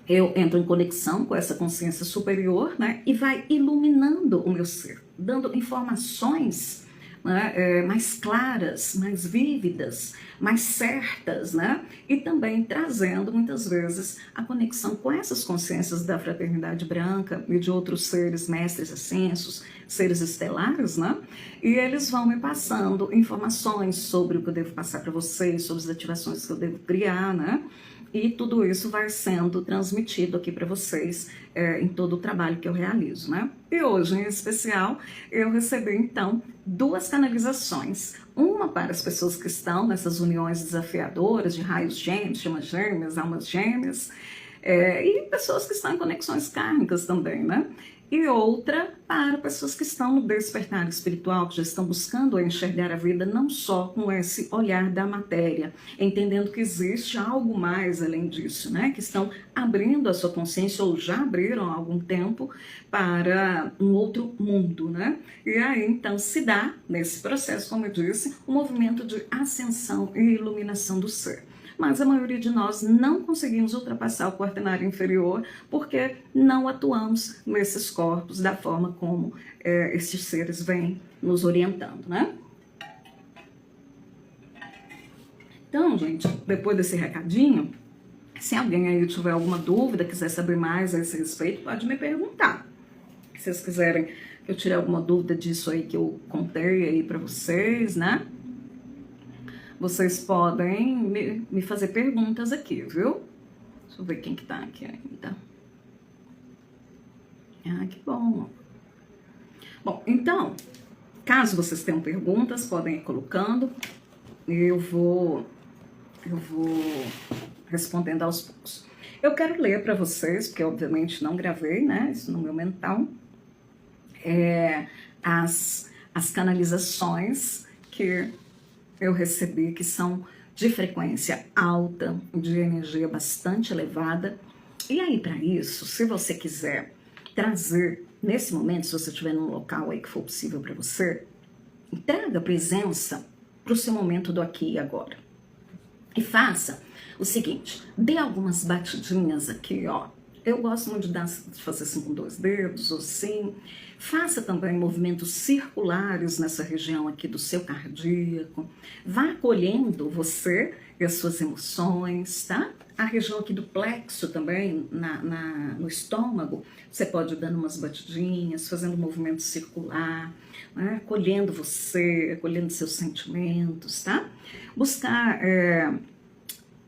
Speaker 1: eu entro em conexão com essa consciência superior, né, e vai iluminando o meu ser, dando informações, né, mais claras, mais vívidas, mais certas, né, e também trazendo muitas vezes a conexão com essas consciências da fraternidade branca e de outros seres mestres ascensos, seres estelares, né, e eles vão me passando informações sobre o que eu devo passar para vocês, sobre as ativações que eu devo criar, né. E tudo isso vai sendo transmitido aqui para vocês em todo o trabalho que eu realizo, né? E hoje, em especial, eu recebi, então, duas canalizações. Uma para as pessoas que estão nessas uniões desafiadoras de raios gêmeos, chamas gêmeas, almas gêmeas, e pessoas que estão em conexões kármicas também, né? E outra para pessoas que estão no despertar espiritual, que já estão buscando enxergar a vida não só com esse olhar da matéria, entendendo que existe algo mais além disso, né? Que estão abrindo a sua consciência ou já abriram há algum tempo para um outro mundo, né? E aí então se dá nesse processo, como eu disse, um movimento de ascensão e iluminação do ser. Mas a maioria de nós não conseguimos ultrapassar o quaternário inferior porque não atuamos nesses corpos da forma como esses seres vêm nos orientando, né? Então, gente, depois desse recadinho, se alguém aí tiver alguma dúvida, quiser saber mais a esse respeito, pode me perguntar. Se vocês quiserem que eu tire alguma dúvida disso aí que eu contei aí para vocês, né? Vocês podem me fazer perguntas aqui, viu? Deixa eu ver quem que tá aqui ainda. Ah, que bom. Bom, então, caso vocês tenham perguntas, podem ir colocando. Eu vou respondendo aos poucos. Eu quero ler para vocês, porque obviamente não gravei, né? Isso no meu mental. As canalizações que eu recebi, que são de frequência alta, de energia bastante elevada. E aí, para isso, se você quiser trazer, nesse momento, se você estiver num local aí que for possível para você, traga presença para o seu momento do aqui e agora. E faça o seguinte, dê algumas batidinhas aqui, ó, Eu gosto muito de fazer assim com 2 dedos, ou assim. Faça também movimentos circulares nessa região aqui do seu cardíaco. Vá acolhendo você e as suas emoções, tá? A região aqui do plexo também, no estômago, você pode ir dando umas batidinhas, fazendo um movimento circular, né? Acolhendo você, acolhendo seus sentimentos, tá? Buscar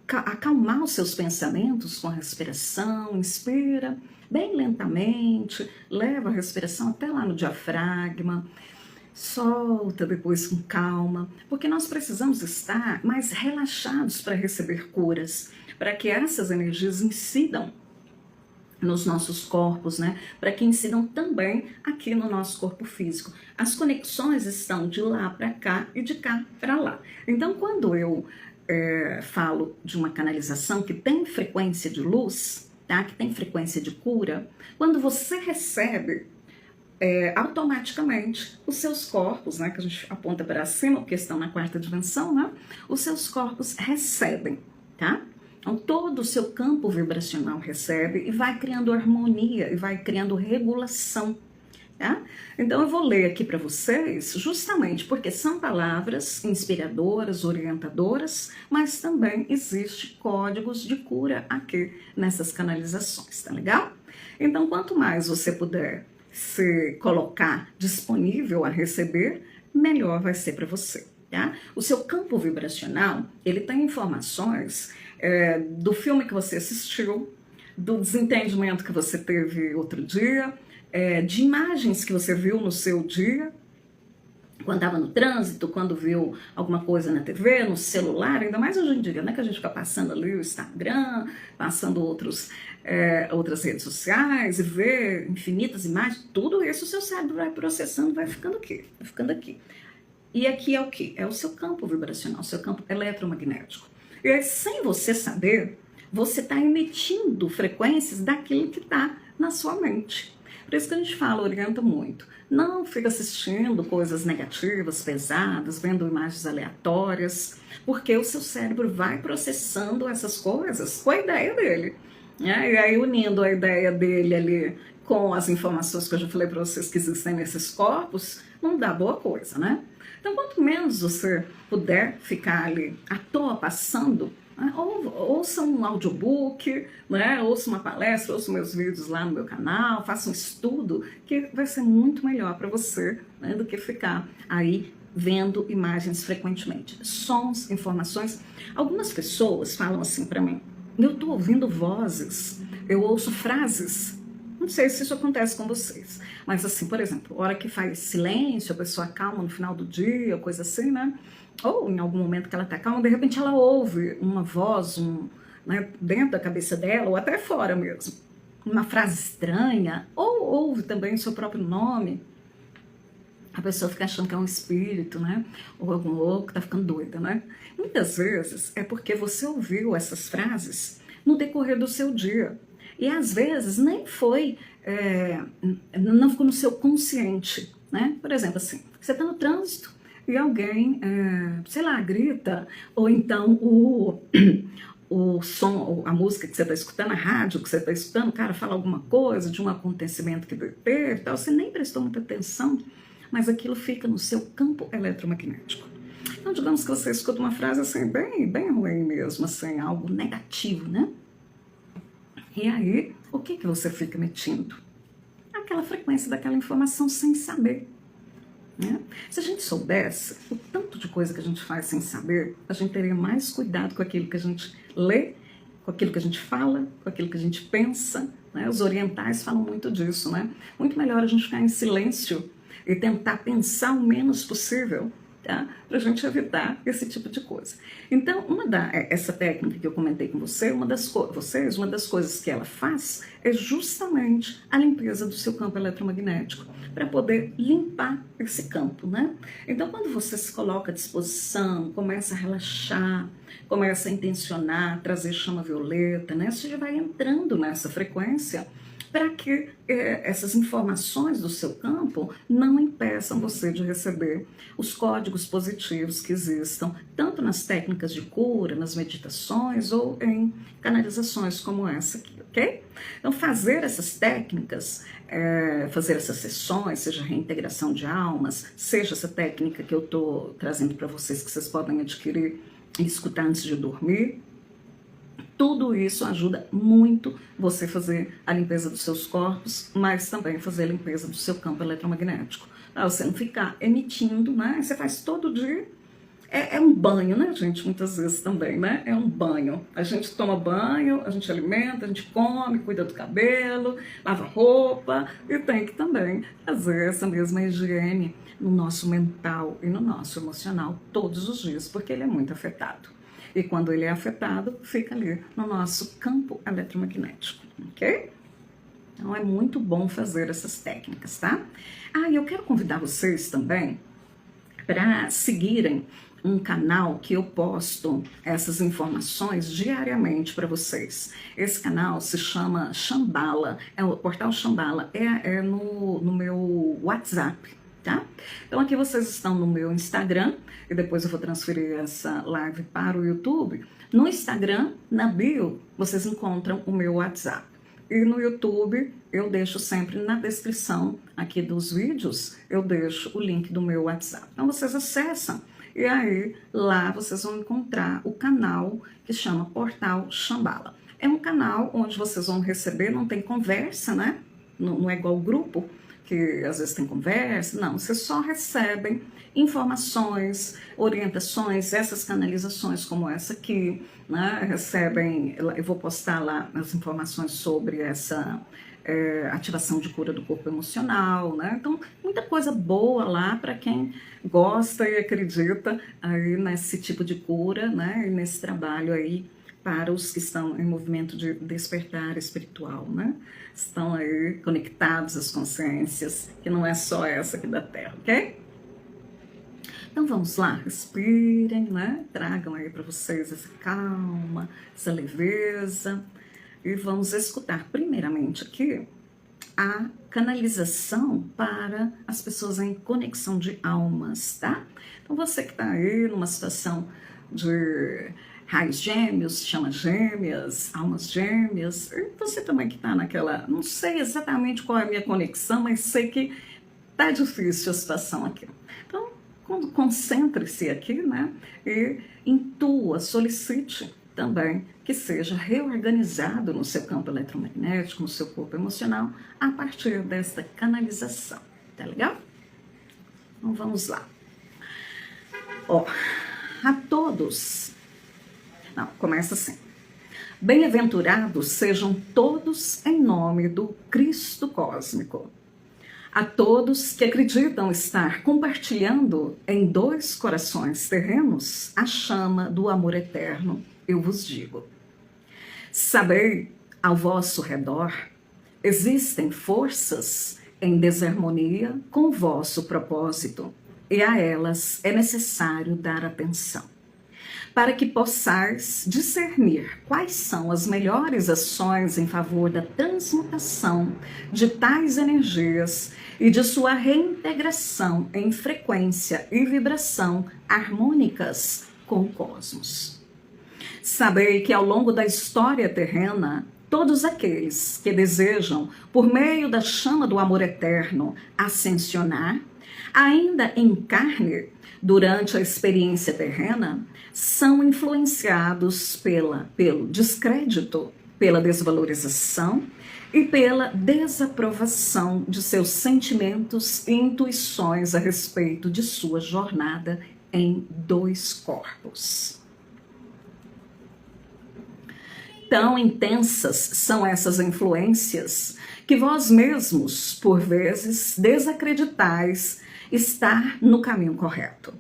Speaker 1: acalmar os seus pensamentos com a respiração, inspira bem lentamente, leva a respiração até lá no diafragma, solta depois com calma, porque nós precisamos estar mais relaxados para receber curas, para que essas energias incidam nos nossos corpos, né? Para que incidam também aqui no nosso corpo físico. As conexões estão de lá para cá e de cá para lá. Então, quando eu falo de uma canalização que tem frequência de luz, tá? Que tem frequência de cura, quando você recebe automaticamente os seus corpos, né? Que a gente aponta para cima, porque estão na 4ª dimensão, né? Os seus corpos recebem, tá? Então, todo o seu campo vibracional recebe e vai criando harmonia e vai criando regulação. Tá? Então eu vou ler aqui para vocês justamente porque são palavras inspiradoras, orientadoras, mas também existe códigos de cura aqui nessas canalizações, tá legal? Então quanto mais você puder se colocar disponível a receber, melhor vai ser para você, tá? O seu campo vibracional, ele tem informações do filme que você assistiu, do desentendimento que você teve outro dia, de imagens que você viu no seu dia, quando estava no trânsito, quando viu alguma coisa na TV, no celular, ainda mais hoje em dia, né, que a gente fica passando ali o Instagram, passando outras redes sociais e vê infinitas imagens, tudo isso o seu cérebro vai processando, vai ficando aqui, vai ficando aqui. E aqui é o quê? É o seu campo vibracional, o seu campo eletromagnético. E aí, sem você saber, você está emitindo frequências daquilo que está na sua mente. Por isso que a gente fala, orienta muito. Não fica assistindo coisas negativas, pesadas, vendo imagens aleatórias, porque o seu cérebro vai processando essas coisas com a ideia dele. Né? E aí, unindo a ideia dele ali com as informações que eu já falei para vocês que existem nesses corpos, não dá boa coisa, né? Então, quanto menos você puder ficar ali à toa passando, ouça um audiobook, né? Ouça uma palestra, ouça meus vídeos lá no meu canal, faça um estudo, que vai ser muito melhor para você, né, do que ficar aí vendo imagens frequentemente. Sons, informações. Algumas pessoas falam assim para mim, eu estou ouvindo vozes, eu ouço frases. Não sei se isso acontece com vocês, mas assim, por exemplo, hora que faz silêncio, a pessoa calma no final do dia, coisa assim, né? Ou em algum momento que ela está calma, de repente ela ouve uma voz né, dentro da cabeça dela, ou até fora mesmo, uma frase estranha, ou ouve também o seu próprio nome. A pessoa fica achando que é um espírito, né? Ou algum louco, está ficando doida, né? Muitas vezes é porque você ouviu essas frases no decorrer do seu dia. E às vezes nem foi, não ficou no seu consciente, né? Por exemplo, assim, você está no trânsito e alguém, sei lá, grita, ou então o som, a música que você está escutando, a rádio que você está escutando, o cara fala alguma coisa de um acontecimento que teve, tal, você nem prestou muita atenção, mas aquilo fica no seu campo eletromagnético. Então, digamos que você escuta uma frase assim, bem ruim mesmo, assim, algo negativo, né? E aí, o que você fica emitindo? Aquela frequência daquela informação sem saber. Né? Se a gente soubesse o tanto de coisa que a gente faz sem saber, a gente teria mais cuidado com aquilo que a gente lê, com aquilo que a gente fala, com aquilo que a gente pensa. Né? Os orientais falam muito disso, né? Muito melhor a gente ficar em silêncio e tentar pensar o menos possível, tá? Para a gente evitar esse tipo de coisa. Então, essa técnica que eu comentei com você, uma das coisas que ela faz é justamente a limpeza do seu campo eletromagnético, para poder limpar esse campo, né? Então, quando você se coloca à disposição, começa a relaxar, começa a intencionar, trazer chama violeta, né? Você já vai entrando nessa frequência para que essas informações do seu campo não impeçam você de receber os códigos positivos que existam, tanto nas técnicas de cura, nas meditações ou em canalizações como essa aqui, ok? Então, fazer essas técnicas, fazer essas sessões, seja reintegração de almas, seja essa técnica que eu estou trazendo para vocês, que vocês podem adquirir e escutar antes de dormir, tudo isso ajuda muito você fazer a limpeza dos seus corpos, mas também fazer a limpeza do seu campo eletromagnético. Para você não ficar emitindo, né? Você faz todo dia. É um banho, né, gente? Muitas vezes também, né? É um banho. A gente toma banho, a gente alimenta, a gente come, cuida do cabelo, lava roupa e tem que também fazer essa mesma higiene no nosso mental e no nosso emocional todos os dias, porque ele é muito afetado. E quando ele é afetado, fica ali no nosso campo eletromagnético, ok? Então é muito bom fazer essas técnicas, tá? E eu quero convidar vocês também para seguirem um canal que eu posto essas informações diariamente para vocês. Esse canal se chama Shambhala, o portal Shambhala é no meu WhatsApp, tá? Então aqui vocês estão no meu Instagram, e depois eu vou transferir essa live para o YouTube. No Instagram, na bio, vocês encontram o meu WhatsApp. E no YouTube, eu deixo sempre na descrição aqui dos vídeos, eu deixo o link do meu WhatsApp. Então vocês acessam, e aí lá vocês vão encontrar o canal que chama Portal Shambhala. É um canal onde vocês vão receber, não tem conversa, né? Não é igual o grupo, que às vezes tem conversa, não, vocês só recebem informações, orientações, essas canalizações como essa aqui, né, recebem, eu vou postar lá as informações sobre essa ativação de cura do corpo emocional, né, então muita coisa boa lá para quem gosta e acredita aí nesse tipo de cura, né, e nesse trabalho aí para os que estão em movimento de despertar espiritual, né? Estão aí conectados às consciências, que não é só essa aqui da Terra, ok? Então vamos lá, respirem, né? Tragam aí para vocês essa calma, essa leveza, e vamos escutar primeiramente aqui a canalização para as pessoas em conexão de almas, tá? Então você que está aí numa situação de raios gêmeos, chamas gêmeas, almas gêmeas, e você também que está naquela, não sei exatamente qual é a minha conexão, mas sei que tá difícil a situação aqui. Então, concentre-se aqui, né, e intua, solicite também que seja reorganizado no seu campo eletromagnético, no seu corpo emocional, a partir desta canalização, tá legal? Então vamos lá. A todos... Não, começa assim. Bem-aventurados sejam todos em nome do Cristo cósmico. A todos que acreditam estar compartilhando em 2 corações terrenos a chama do amor eterno, eu vos digo. Sabei, ao vosso redor, existem forças em desarmonia com o vosso propósito, e a elas é necessário dar atenção, para que possais discernir quais são as melhores ações em favor da transmutação de tais energias e de sua reintegração em frequência e vibração harmônicas com o cosmos. Sabei que ao longo da história terrena, todos aqueles que desejam, por meio da chama do amor eterno, ascensionar, ainda em carne, durante a experiência terrena, são influenciados pelo descrédito, pela desvalorização e pela desaprovação de seus sentimentos e intuições a respeito de sua jornada em 2 corpos. Tão intensas são essas influências que vós mesmos, por vezes, desacreditais estar no caminho correto.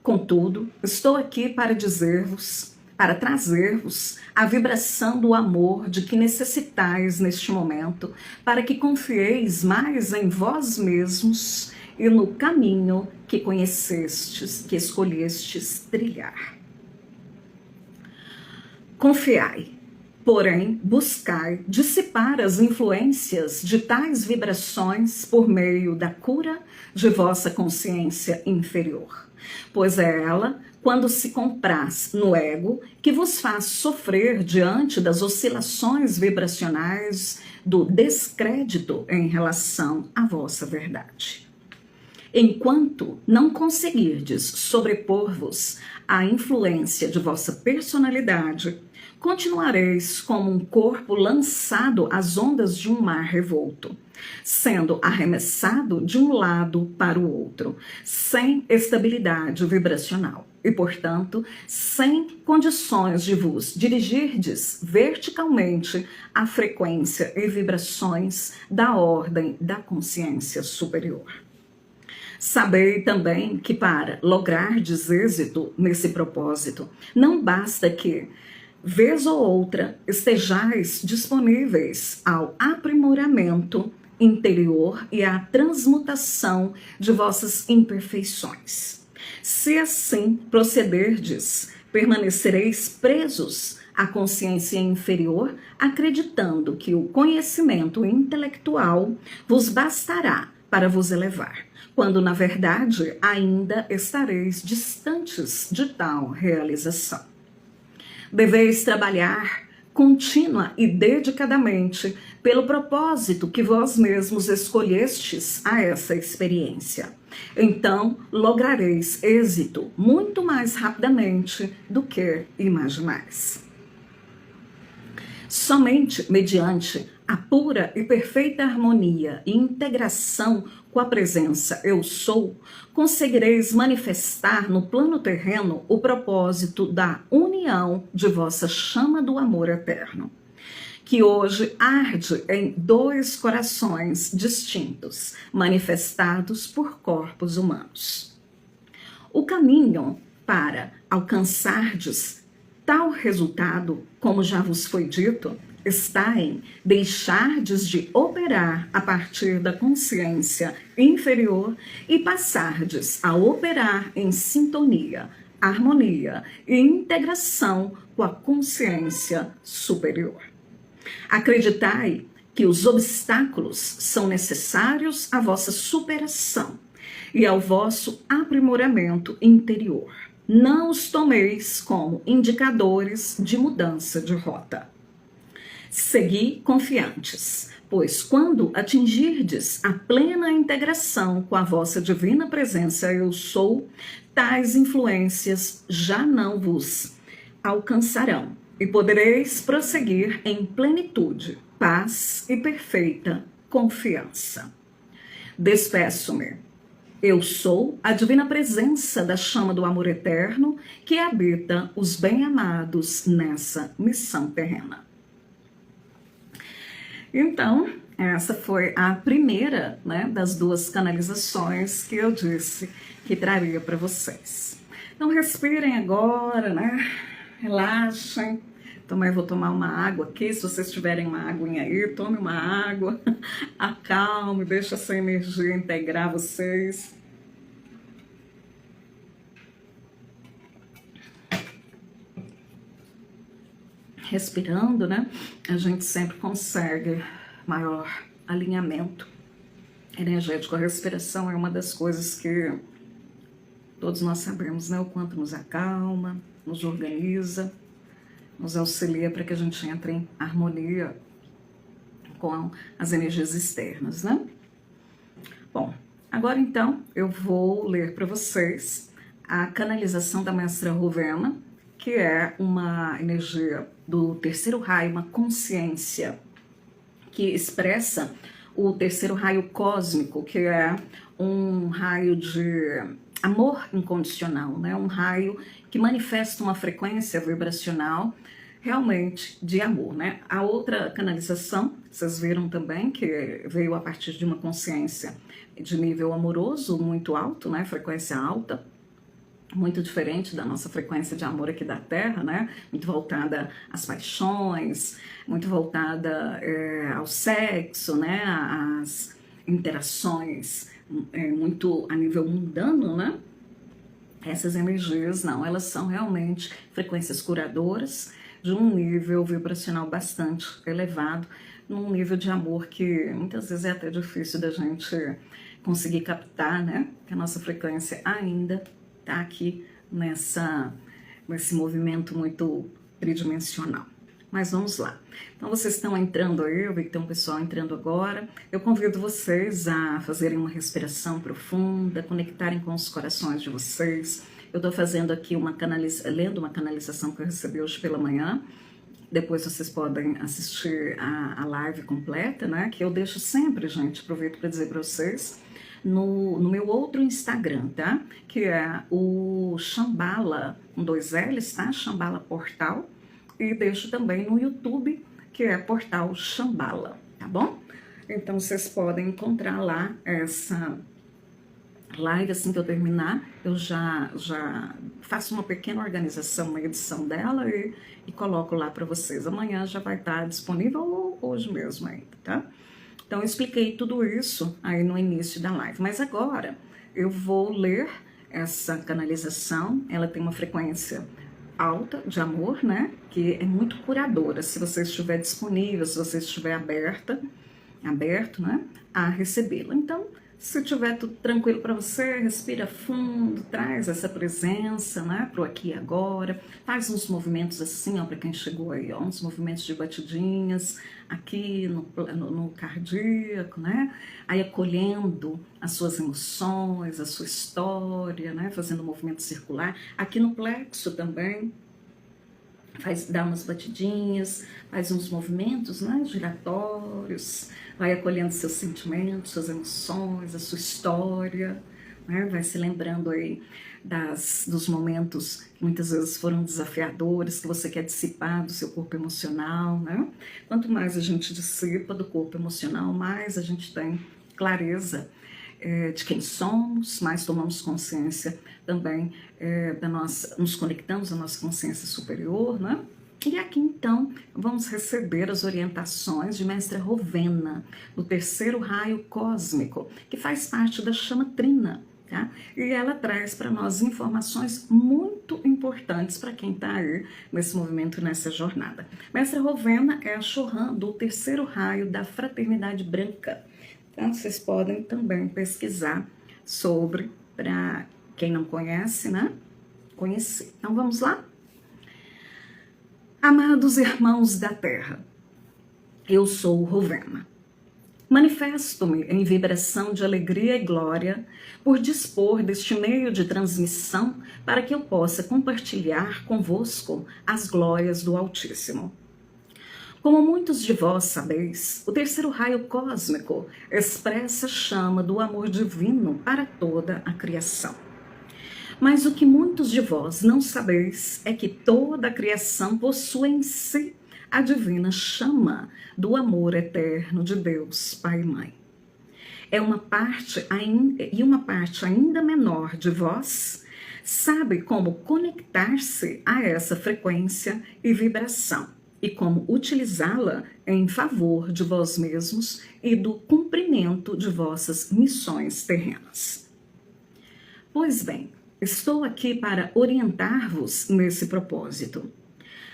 Speaker 1: Contudo, estou aqui para dizer-vos, para trazer-vos a vibração do amor de que necessitais neste momento, para que confieis mais em vós mesmos e no caminho que conhecestes, que escolhestes trilhar. Confiai, Porém, buscai dissipar as influências de tais vibrações por meio da cura de vossa consciência inferior. Pois é ela, quando se compraz no ego, que vos faz sofrer diante das oscilações vibracionais do descrédito em relação à vossa verdade. Enquanto não conseguirdes sobrepor-vos à influência de vossa personalidade, continuareis como um corpo lançado às ondas de um mar revolto, sendo arremessado de um lado para o outro, sem estabilidade vibracional e, portanto, sem condições de vos dirigirdes verticalmente à frequência e vibrações da ordem da consciência superior. Sabei também que para logrardes êxito nesse propósito, não basta que, vez ou outra, estejais disponíveis ao aprimoramento interior e à transmutação de vossas imperfeições. Se assim procederdes, permanecereis presos à consciência inferior, acreditando que o conhecimento intelectual vos bastará para vos elevar, quando na verdade ainda estareis distantes de tal realização. Deveis trabalhar contínua e dedicadamente pelo propósito que vós mesmos escolhestes a essa experiência. Então lograreis êxito muito mais rapidamente do que imaginais. Somente mediante a pura e perfeita harmonia e integração com a presença Eu Sou, conseguireis manifestar no plano terreno o propósito da união de vossa chama do amor eterno, que hoje arde em 2 corações distintos, manifestados por corpos humanos. O caminho para alcançardes tal resultado, como já vos foi dito, está em deixardes de operar a partir da consciência inferior e passardes a operar em sintonia, harmonia e integração com a consciência superior. Acreditai que os obstáculos são necessários à vossa superação e ao vosso aprimoramento interior. Não os tomeis como indicadores de mudança de rota. Segui confiantes, pois quando atingirdes a plena integração com a vossa divina presença Eu Sou, tais influências já não vos alcançarão e podereis prosseguir em plenitude, paz e perfeita confiança. Despeço-me. Eu sou a divina presença da chama do amor eterno que habita os bem-amados nessa missão terrena. Então, essa foi a primeira, das 2 canalizações que eu disse que traria para vocês. Então, respirem agora, relaxem. Também vou tomar uma água aqui. Se vocês tiverem uma aguinha aí, tome uma água. Acalme, deixa essa energia integrar vocês. Respirando, a gente sempre consegue maior alinhamento energético. A respiração é uma das coisas que todos nós sabemos, o quanto nos acalma, nos organiza, nos auxilia para que a gente entre em harmonia com as energias externas, Bom, agora então eu vou ler para vocês a canalização da Mestra Ruvena, que é uma energia do 3º raio, uma consciência que expressa o 3º raio cósmico, que é um raio de amor incondicional, um raio que manifesta uma frequência vibracional realmente de amor, A outra canalização, vocês viram também que veio a partir de uma consciência de nível amoroso muito alto, frequência alta, muito diferente da nossa frequência de amor aqui da Terra, Muito voltada às paixões, muito voltada ao sexo, às interações muito a nível mundano, Essas energias, não, elas são realmente frequências curadoras, de um nível vibracional bastante elevado, num nível de amor que muitas vezes é até difícil da gente conseguir captar, né? Que a nossa frequência ainda está aqui nesse movimento muito tridimensional. Mas vamos lá. Então vocês estão entrando aí, eu vi que tem um pessoal entrando agora. Eu convido vocês a fazerem uma respiração profunda, conectarem com os corações de vocês. Eu estou fazendo aqui lendo uma canalização que eu recebi hoje pela manhã. Depois vocês podem assistir a live completa, né? Que eu deixo sempre, gente, aproveito para dizer para vocês, no meu outro Instagram, tá? Que é o Shambhala, com 2 L's, tá? Shambhala Portal. E deixo também no YouTube, que é Portal Shambhala, tá bom? Então vocês podem encontrar lá essa live. Assim que eu terminar, eu já faço uma pequena organização, uma edição dela e coloco lá para vocês. Amanhã já vai estar disponível ou hoje mesmo ainda, tá? Então eu expliquei tudo isso aí no início da live, mas agora eu vou ler essa canalização. Ela tem uma frequência alta de amor, né? Que é muito curadora. Se você estiver disponível, se você estiver aberto, né? A recebê-la. Então, se estiver tudo tranquilo para você, respira fundo, traz essa presença, né? Pro aqui e agora. Faz uns movimentos assim, ó, para quem chegou aí, ó, uns movimentos de batidinhas aqui no cardíaco, né? Aí acolhendo as suas emoções, a sua história, né? Fazendo um movimento circular. Aqui no plexo também, dá umas batidinhas, faz uns movimentos, né? Giratórios, vai acolhendo seus sentimentos, suas emoções, a sua história, né? Vai se lembrando aí dos momentos que muitas vezes foram desafiadores, que você quer dissipar do seu corpo emocional, né? Quanto mais a gente dissipa do corpo emocional, mais a gente tem clareza de quem somos, mais tomamos consciência também nos conectamos à nossa consciência superior, né? E aqui então vamos receber as orientações de Mestra Rovena, do 3º raio cósmico, que faz parte da chama trina. Tá? E ela traz para nós informações muito importantes para quem está aí nesse movimento, nessa jornada. Mestra Rovena é a Chohan do 3º raio da Fraternidade Branca. Então, vocês podem também pesquisar sobre, para quem não conhece, né? Conhecer. Então, vamos lá? Amados irmãos da Terra, eu sou Rovena. Manifesto-me em vibração de alegria e glória por dispor deste meio de transmissão para que eu possa compartilhar convosco as glórias do Altíssimo. Como muitos de vós sabeis, o 3º raio cósmico expressa a chama do amor divino para toda a criação. Mas o que muitos de vós não sabeis é que toda a criação possui em si a divina chama do amor eterno de Deus, Pai e Mãe. Uma parte ainda menor de vós sabe como conectar-se a essa frequência e vibração e como utilizá-la em favor de vós mesmos e do cumprimento de vossas missões terrenas. Pois bem, estou aqui para orientar-vos nesse propósito.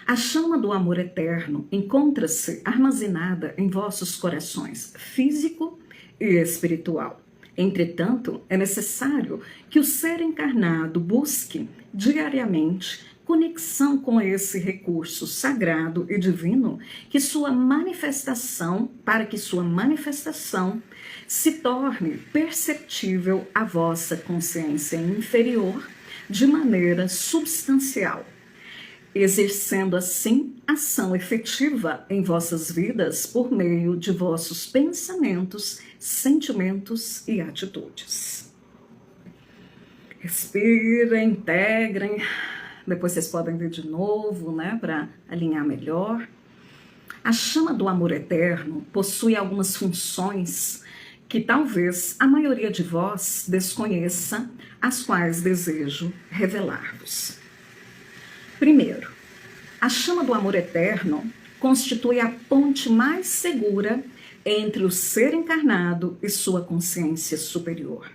Speaker 1: A chama do amor eterno encontra-se armazenada em vossos corações físico e espiritual. Entretanto, é necessário que o ser encarnado busque diariamente conexão com esse recurso sagrado e divino, para que sua manifestação se torne perceptível à vossa consciência inferior de maneira substancial, exercendo assim ação efetiva em vossas vidas por meio de vossos pensamentos, sentimentos e atitudes. Respirem, integrem, depois vocês podem ver de novo, né, para alinhar melhor. A chama do amor eterno possui algumas funções que talvez a maioria de vós desconheça, as quais desejo revelar-vos. Primeiro, a chama do amor eterno constitui a ponte mais segura entre o ser encarnado e sua consciência superior.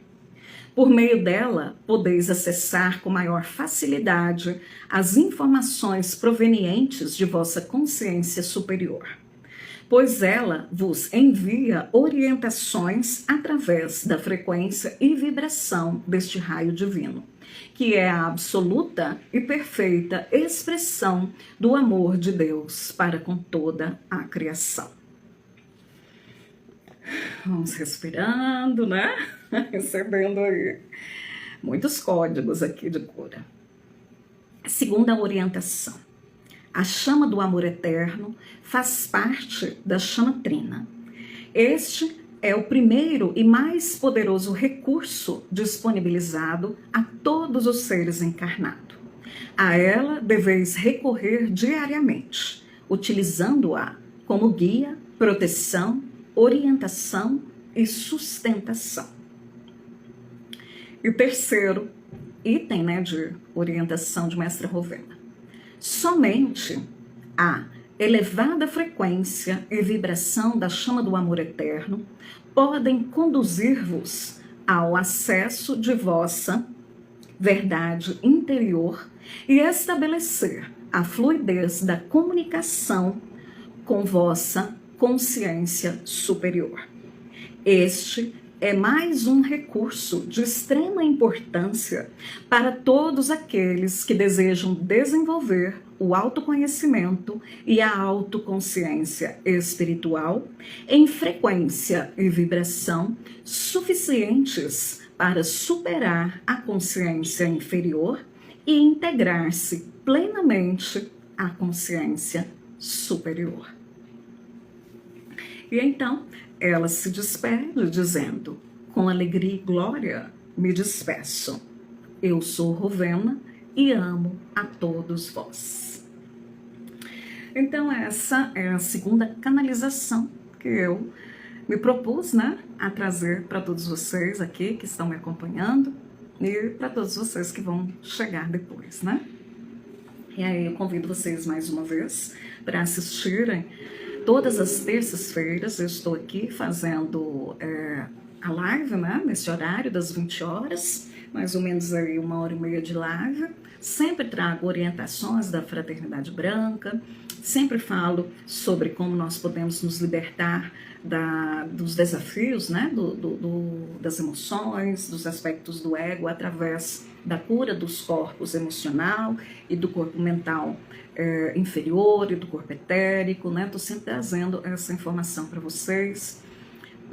Speaker 1: Por meio dela, podeis acessar com maior facilidade as informações provenientes de vossa consciência superior, pois ela vos envia orientações através da frequência e vibração deste raio divino, que é a absoluta e perfeita expressão do amor de Deus para com toda a criação. Vamos respirando, né? Recebendo aí muitos códigos aqui de cura. Segunda orientação. A chama do amor eterno faz parte da chama trina. Este é o primeiro e mais poderoso recurso disponibilizado a todos os seres encarnados. A ela deveis recorrer diariamente, utilizando-a como guia, proteção, orientação e sustentação. E o terceiro item, né, de orientação de Mestra Rovena. Somente a elevada frequência e vibração da chama do amor eterno podem conduzir-vos ao acesso de vossa verdade interior e estabelecer a fluidez da comunicação com vossa consciência superior. Este é mais um recurso de extrema importância para todos aqueles que desejam desenvolver o autoconhecimento e a autoconsciência espiritual em frequência e vibração suficientes para superar a consciência inferior e integrar-se plenamente à consciência superior. E então, ela se despede dizendo: com alegria e glória me despeço. Eu sou Rovena e amo a todos vós. Então, essa é a segunda canalização que eu me propus, né, a trazer para todos vocês aqui que estão me acompanhando e para todos vocês que vão chegar depois, né? E aí eu convido vocês mais uma vez para assistirem. Todas as terças-feiras eu estou aqui fazendo a live, né, nesse horário das 20 horas, mais ou menos aí 1h30 de live. Sempre trago orientações da Fraternidade Branca, sempre falo sobre como nós podemos nos libertar dos desafios, né, das emoções, dos aspectos do ego, através da cura dos corpos emocional e do corpo mental inferior e do corpo etérico, né? Estou sempre trazendo essa informação para vocês.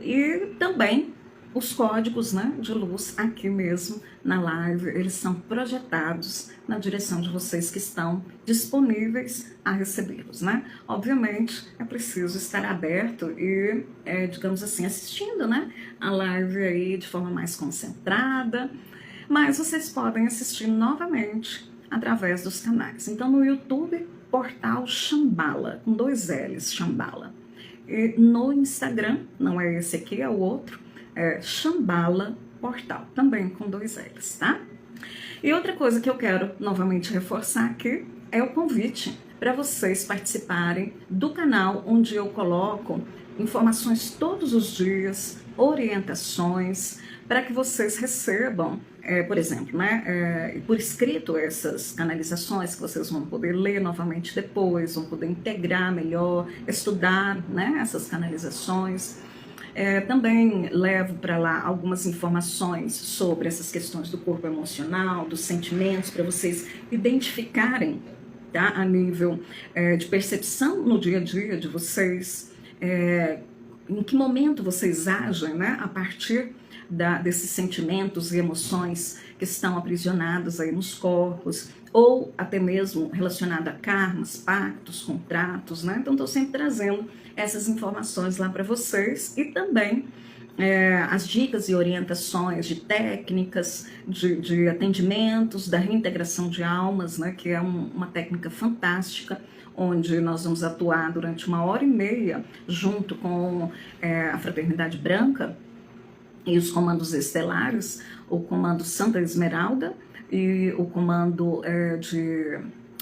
Speaker 1: E também os códigos, né, de luz aqui mesmo na live, eles são projetados na direção de vocês que estão disponíveis a recebê-los, né? Obviamente é preciso estar aberto e, digamos assim, assistindo, né, a live aí de forma mais concentrada, mas vocês podem assistir novamente através dos canais. Então no YouTube, portal Shambhala, com 2 L's, Shambhala. E no Instagram, não é esse aqui, é o outro, Shambhala Portal, também com 2 L's, tá? E outra coisa que eu quero novamente reforçar aqui é o convite para vocês participarem do canal onde eu coloco informações todos os dias, orientações, para que vocês recebam, por exemplo, né, por escrito essas canalizações que vocês vão poder ler novamente depois, vão poder integrar melhor, estudar, né, essas canalizações. Também levo para lá algumas informações sobre essas questões do corpo emocional, dos sentimentos, para vocês identificarem, tá, a nível de percepção no dia a dia de vocês, em que momento vocês agem, né, a partir desses sentimentos e emoções que estão aprisionados aí nos corpos, ou até mesmo relacionado a karmas, pactos, contratos, né? Então estou sempre trazendo essas informações lá para vocês e também as dicas e orientações de técnicas, de atendimentos, da reintegração de almas, né? Que é uma técnica fantástica, onde nós vamos atuar durante 1h30 junto com a Fraternidade Branca e os comandos estelares, o comando Santa Esmeralda e o comando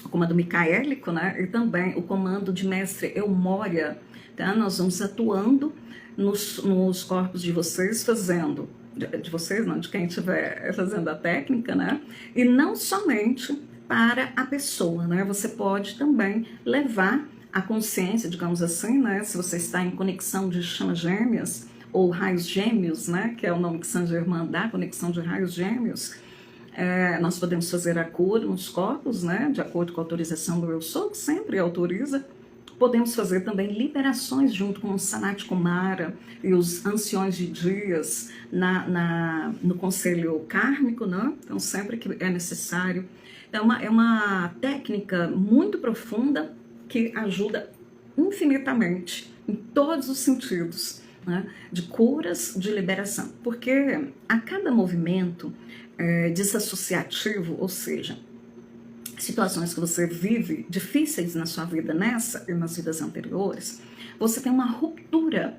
Speaker 1: o comando micaélico, né? E também o comando de Mestre Eumória, tá? Nós vamos atuando nos corpos de vocês, fazendo de vocês, não, de quem estiver fazendo a técnica, né? E não somente para a pessoa, né? Você pode também levar a consciência, digamos assim, né? Se você está em conexão de chamas gêmeas ou raios gêmeos, né? Que é o nome que Saint Germain dá, conexão de raios gêmeos. Nós podemos fazer a cura nos corpos, né? De acordo com a autorização do Eu Sou, que sempre autoriza. Podemos fazer também liberações junto com o Sanat Kumara e os anciões de dias no conselho kármico, né? Então, sempre que é necessário. Então, é uma técnica muito profunda que ajuda infinitamente em todos os sentidos, né? De curas, de liberação. Porque a cada movimento desassociativo, ou seja, situações que você vive difíceis na sua vida nessa e nas vidas anteriores, você tem uma ruptura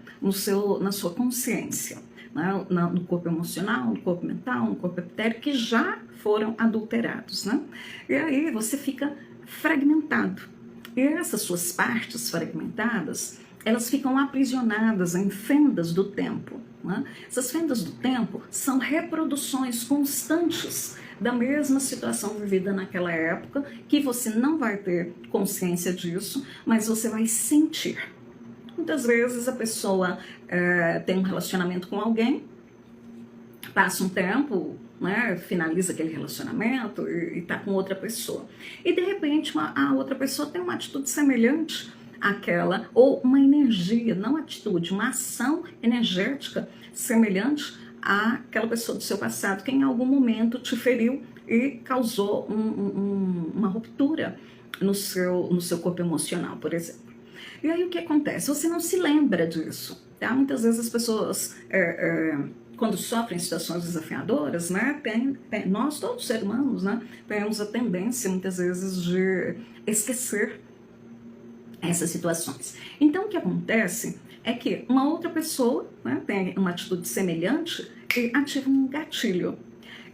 Speaker 1: na sua consciência, né? No corpo emocional, no corpo mental, no corpo etérico, que já foram adulterados, né? E aí você fica fragmentado. E essas suas partes fragmentadas, elas ficam aprisionadas em fendas do tempo, né? Essas fendas do tempo são reproduções constantes da mesma situação vivida naquela época, que você não vai ter consciência disso, mas você vai sentir. Muitas vezes a pessoa tem um relacionamento com alguém, passa um tempo, né, finaliza aquele relacionamento e está com outra pessoa. E de repente a outra pessoa tem uma atitude semelhante àquela, ou uma energia, não atitude, uma ação energética semelhante àquela pessoa do seu passado que em algum momento te feriu e causou uma ruptura no seu corpo emocional, por exemplo. E aí o que acontece? Você não se lembra disso, tá? Muitas vezes as pessoas, quando sofrem situações desafiadoras, né, nós todos seres humanos, né, temos a tendência muitas vezes de esquecer essas situações. Então o que acontece é que uma outra pessoa, né, tem uma atitude semelhante e ativa um gatilho.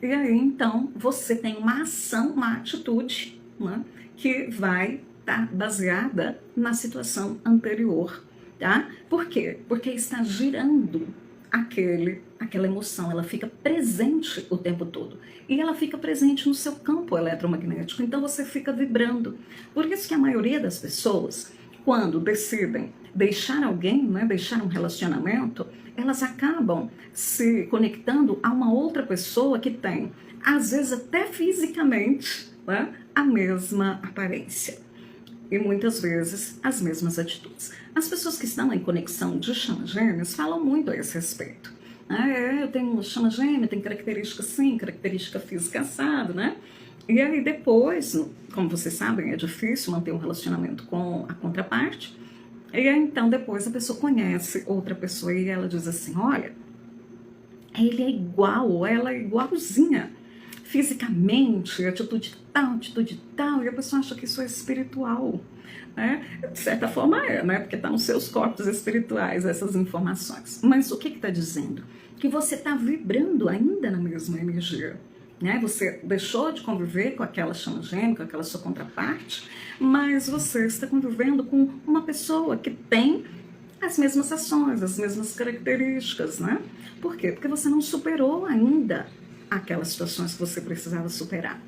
Speaker 1: E aí então você tem uma ação, uma atitude, né, que vai estar baseada na situação anterior, tá? Por quê? Porque está girando aquela emoção, ela fica presente o tempo todo. E ela fica presente no seu campo eletromagnético, então você fica vibrando. Por isso que a maioria das pessoas, quando decidem deixar alguém, né, deixar um relacionamento, elas acabam se conectando a uma outra pessoa que tem, às vezes até fisicamente, né, a mesma aparência. E muitas vezes as mesmas atitudes. As pessoas que estão em conexão de chamas gêmeas falam muito a esse respeito. Eu tenho chama gêmea, tem característica assim, característica física assado, né? E aí depois, como vocês sabem, é difícil manter um relacionamento com a contraparte. E aí então depois a pessoa conhece outra pessoa e ela diz assim, olha, ele é igual, ou ela é igualzinha. Fisicamente, atitude tal, e a pessoa acha que isso é espiritual, né? De certa forma né? Porque está nos seus corpos espirituais essas informações. Mas o que está dizendo? Que você está vibrando ainda na mesma energia, né? Você deixou de conviver com aquela chama gêmea, com aquela sua contraparte, mas você está convivendo com uma pessoa que tem as mesmas ações, as mesmas características, né? Por quê? Porque você não superou ainda aquelas situações que você precisava superar.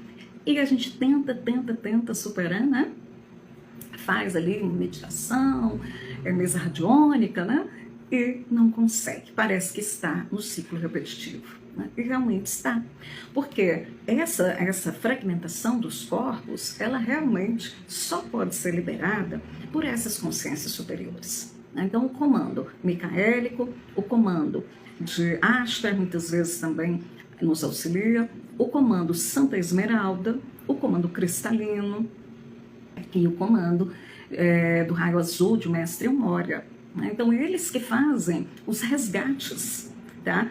Speaker 1: E a gente tenta superar, né? Faz ali uma meditação, mesa radiônica, né? E não consegue. Parece que está no ciclo repetitivo, né? E realmente está. Porque essa fragmentação dos corpos, ela realmente só pode ser liberada por essas consciências superiores. Então, o comando micaélico, o comando de Ashtar, muitas vezes também nos auxilia, o comando Santa Esmeralda, o comando cristalino e o comando do raio azul de Mestre Moria. Então, eles que fazem os resgates, tá,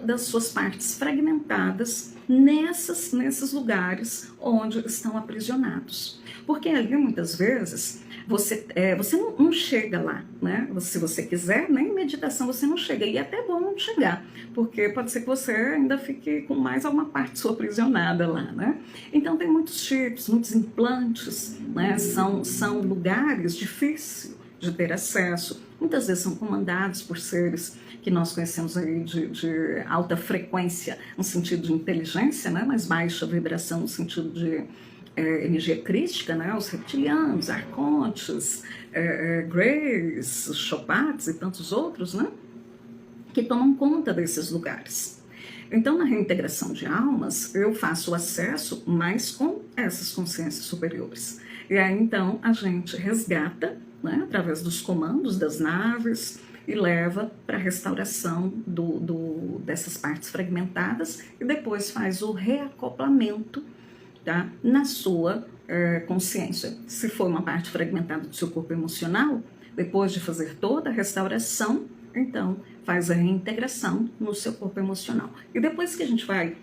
Speaker 1: das suas partes fragmentadas nesses lugares onde estão aprisionados. Porque ali, muitas vezes, você não chega lá, né? Se você quiser, nem em meditação você não chega. E é até bom não chegar, porque pode ser que você ainda fique com mais alguma parte sua aprisionada lá, né? Então tem muitos chips, muitos implantes, né? São lugares difíceis de ter acesso. Muitas vezes são comandados por seres que nós conhecemos aí de alta frequência no sentido de inteligência, né? Mas baixa vibração no sentido de energia crística, né? Os reptilianos, arcontes, greys, chopates e tantos outros, né? Que tomam conta desses lugares. Então, na reintegração de almas, eu faço o acesso mais com essas consciências superiores. E aí, então, a gente resgata, né, através dos comandos das naves, e leva para a restauração dessas partes fragmentadas e depois faz o reacoplamento, tá, na sua consciência. Se for uma parte fragmentada do seu corpo emocional, depois de fazer toda a restauração, então faz a reintegração no seu corpo emocional. E depois que a gente vai,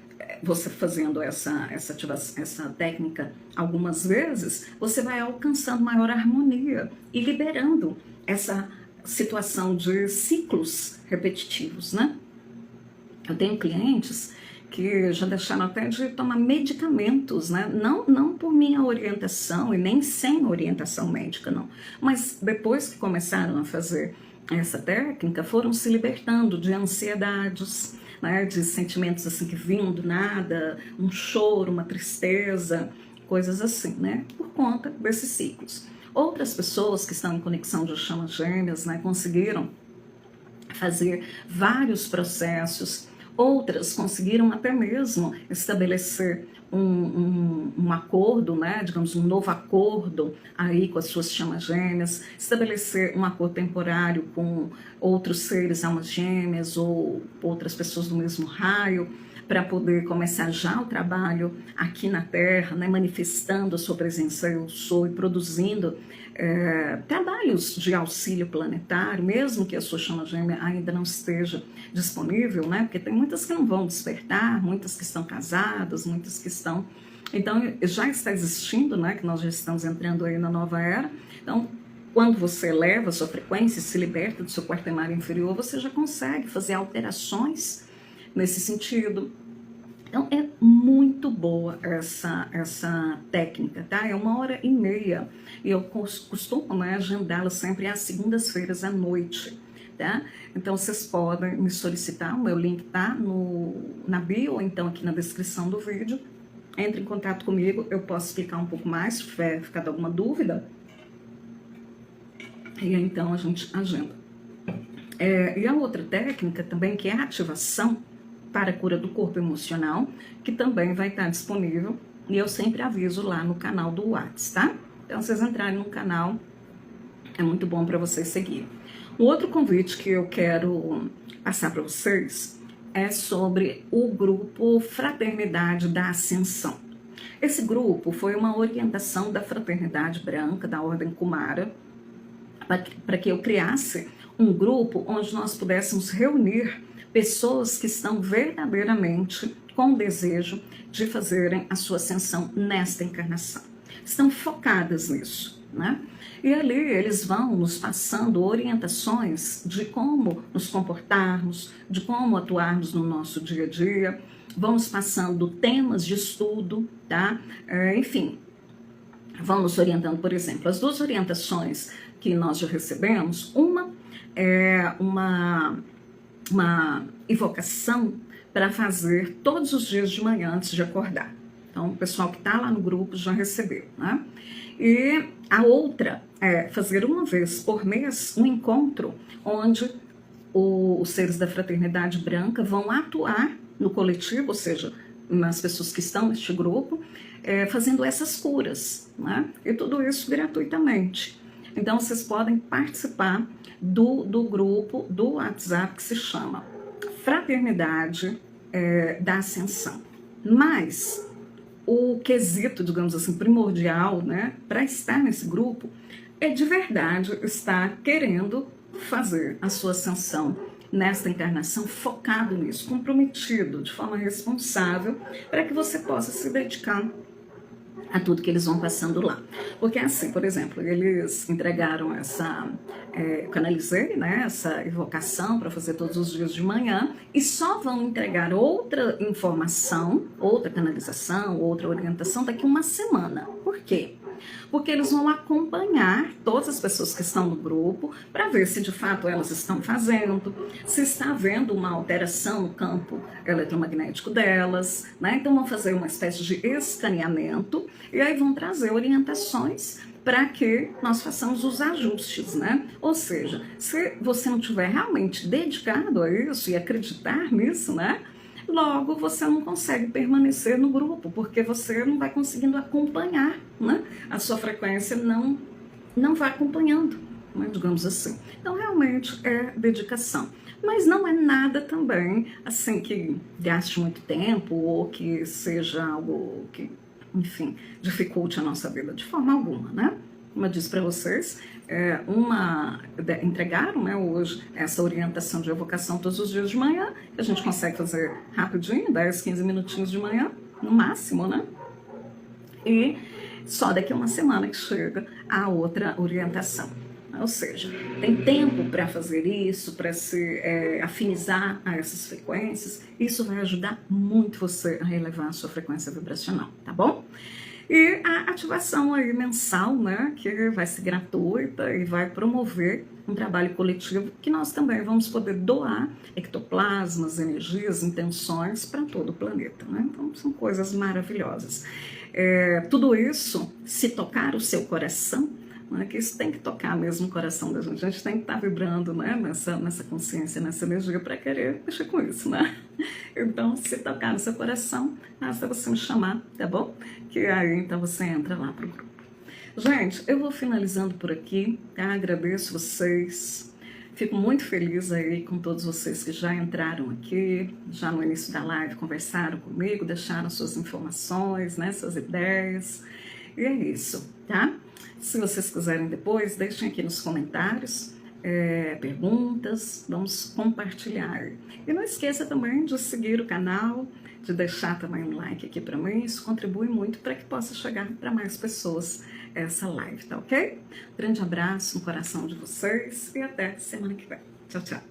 Speaker 1: você fazendo essa técnica algumas vezes, você vai alcançando maior harmonia e liberando essa situação de ciclos repetitivos, né? Eu tenho clientes que já deixaram até de tomar medicamentos, né? Não por minha orientação e nem sem orientação médica, não. Mas depois que começaram a fazer essa técnica, foram se libertando de ansiedades, né? De sentimentos assim que vinham do nada, um choro, uma tristeza, coisas assim, né? Por conta desses ciclos. Outras pessoas que estão em conexão de chamas gêmeas, né, conseguiram fazer vários processos, outras conseguiram até mesmo estabelecer um acordo, né, digamos, um novo acordo aí com as suas chamas gêmeas, estabelecer um acordo temporário com outros seres almas gêmeas ou outras pessoas do mesmo raio, para poder começar já o trabalho aqui na Terra, né, manifestando a sua presença eu sou e produzindo trabalhos de auxílio planetário, mesmo que a sua chama gêmea ainda não esteja disponível, né, porque tem muitas que não vão despertar, muitas que estão casadas, muitas que estão... Então, já está existindo, né, que nós já estamos entrando aí na nova era. Então, quando você eleva a sua frequência, se liberta do seu quarto primário inferior, você já consegue fazer alterações nesse sentido. Então, é muito boa essa técnica, tá? É 1h30 e eu costumo, né, agendá-la sempre às segundas-feiras à noite, tá? Então, vocês podem me solicitar, o meu link tá na bio ou então aqui na descrição do vídeo. Entre em contato comigo, eu posso explicar um pouco mais, se tiver ficado alguma dúvida. E aí, então, a gente agenda. E a outra técnica também, que é a ativação para a cura do corpo emocional, que também vai estar disponível, e eu sempre aviso lá no canal do WhatsApp, tá? Então, vocês entrarem no canal, é muito bom para vocês seguirem. Um outro convite que eu quero passar para vocês é sobre o grupo Fraternidade da Ascensão. Esse grupo foi uma orientação da Fraternidade Branca, da Ordem Kumara, para que eu criasse um grupo onde nós pudéssemos reunir pessoas que estão verdadeiramente com o desejo de fazerem a sua ascensão nesta encarnação. Estão focadas nisso, né? E ali eles vão nos passando orientações de como nos comportarmos, de como atuarmos no nosso dia a dia, vão nos passando temas de estudo, tá? Enfim, vão nos orientando, por exemplo, as duas orientações que nós já recebemos, uma é uma invocação para fazer todos os dias de manhã antes de acordar. Então, o pessoal que está lá no grupo já recebeu, né? E a outra é fazer uma vez por mês um encontro onde os seres da Fraternidade Branca vão atuar no coletivo, ou seja, nas pessoas que estão neste grupo, fazendo essas curas, né? E tudo isso gratuitamente. Então, vocês podem participar do grupo do WhatsApp que se chama Fraternidade da Ascensão. Mas o quesito, digamos assim, primordial, né, para estar nesse grupo é de verdade estar querendo fazer a sua ascensão nesta encarnação, focado nisso, comprometido, de forma responsável, para que você possa se dedicar a tudo que eles vão passando lá. Porque assim, por exemplo, eles entregaram canalizei, né, essa evocação para fazer todos os dias de manhã e só vão entregar outra informação, outra canalização, outra orientação daqui uma semana. Por quê? Porque eles vão acompanhar todas as pessoas que estão no grupo para ver se de fato elas estão fazendo, se está havendo uma alteração no campo eletromagnético delas, né? Então vão fazer uma espécie de escaneamento e aí vão trazer orientações para que nós façamos os ajustes, né? Ou seja, se você não estiver realmente dedicado a isso e acreditar nisso, né? Logo você não consegue permanecer no grupo, porque você não vai conseguindo acompanhar, né? A sua frequência não vai acompanhando, né? Digamos assim. Então realmente é dedicação. Mas não é nada também assim que gaste muito tempo ou que seja algo que, enfim, dificulte a nossa vida de forma alguma, né? Como eu disse para vocês, entregaram, né, hoje essa orientação de evocação todos os dias de manhã, que a gente consegue fazer rapidinho, 10, 15 minutinhos de manhã, no máximo, né? E só daqui a uma semana que chega a outra orientação. Ou seja, tem tempo para fazer isso, para se afinizar a essas frequências. Isso vai ajudar muito você a relevar a sua frequência vibracional, tá bom? E a ativação aí mensal, né, que vai ser gratuita e vai promover um trabalho coletivo que nós também vamos poder doar ectoplasmas, energias, intenções para todo o planeta, né? Então são coisas maravilhosas. Tudo isso, se tocar o seu coração, né, que isso tem que tocar mesmo o coração da gente. A gente tem que estar vibrando, né, nessa consciência, nessa energia para querer mexer com isso, né? Então, se tocar no seu coração, basta você me chamar, tá bom? Que aí então você entra lá pro grupo. Gente, eu vou finalizando por aqui, tá? Agradeço vocês. Fico muito feliz aí com todos vocês que já entraram aqui, já no início da live conversaram comigo, deixaram suas informações, né, suas ideias. E é isso, tá? Se vocês quiserem depois, deixem aqui nos comentários perguntas, vamos compartilhar. E não esqueça também de seguir o canal, de deixar também um like aqui para mim, isso contribui muito para que possa chegar para mais pessoas essa live, tá ok? Grande abraço no coração de vocês e até semana que vem. Tchau, tchau.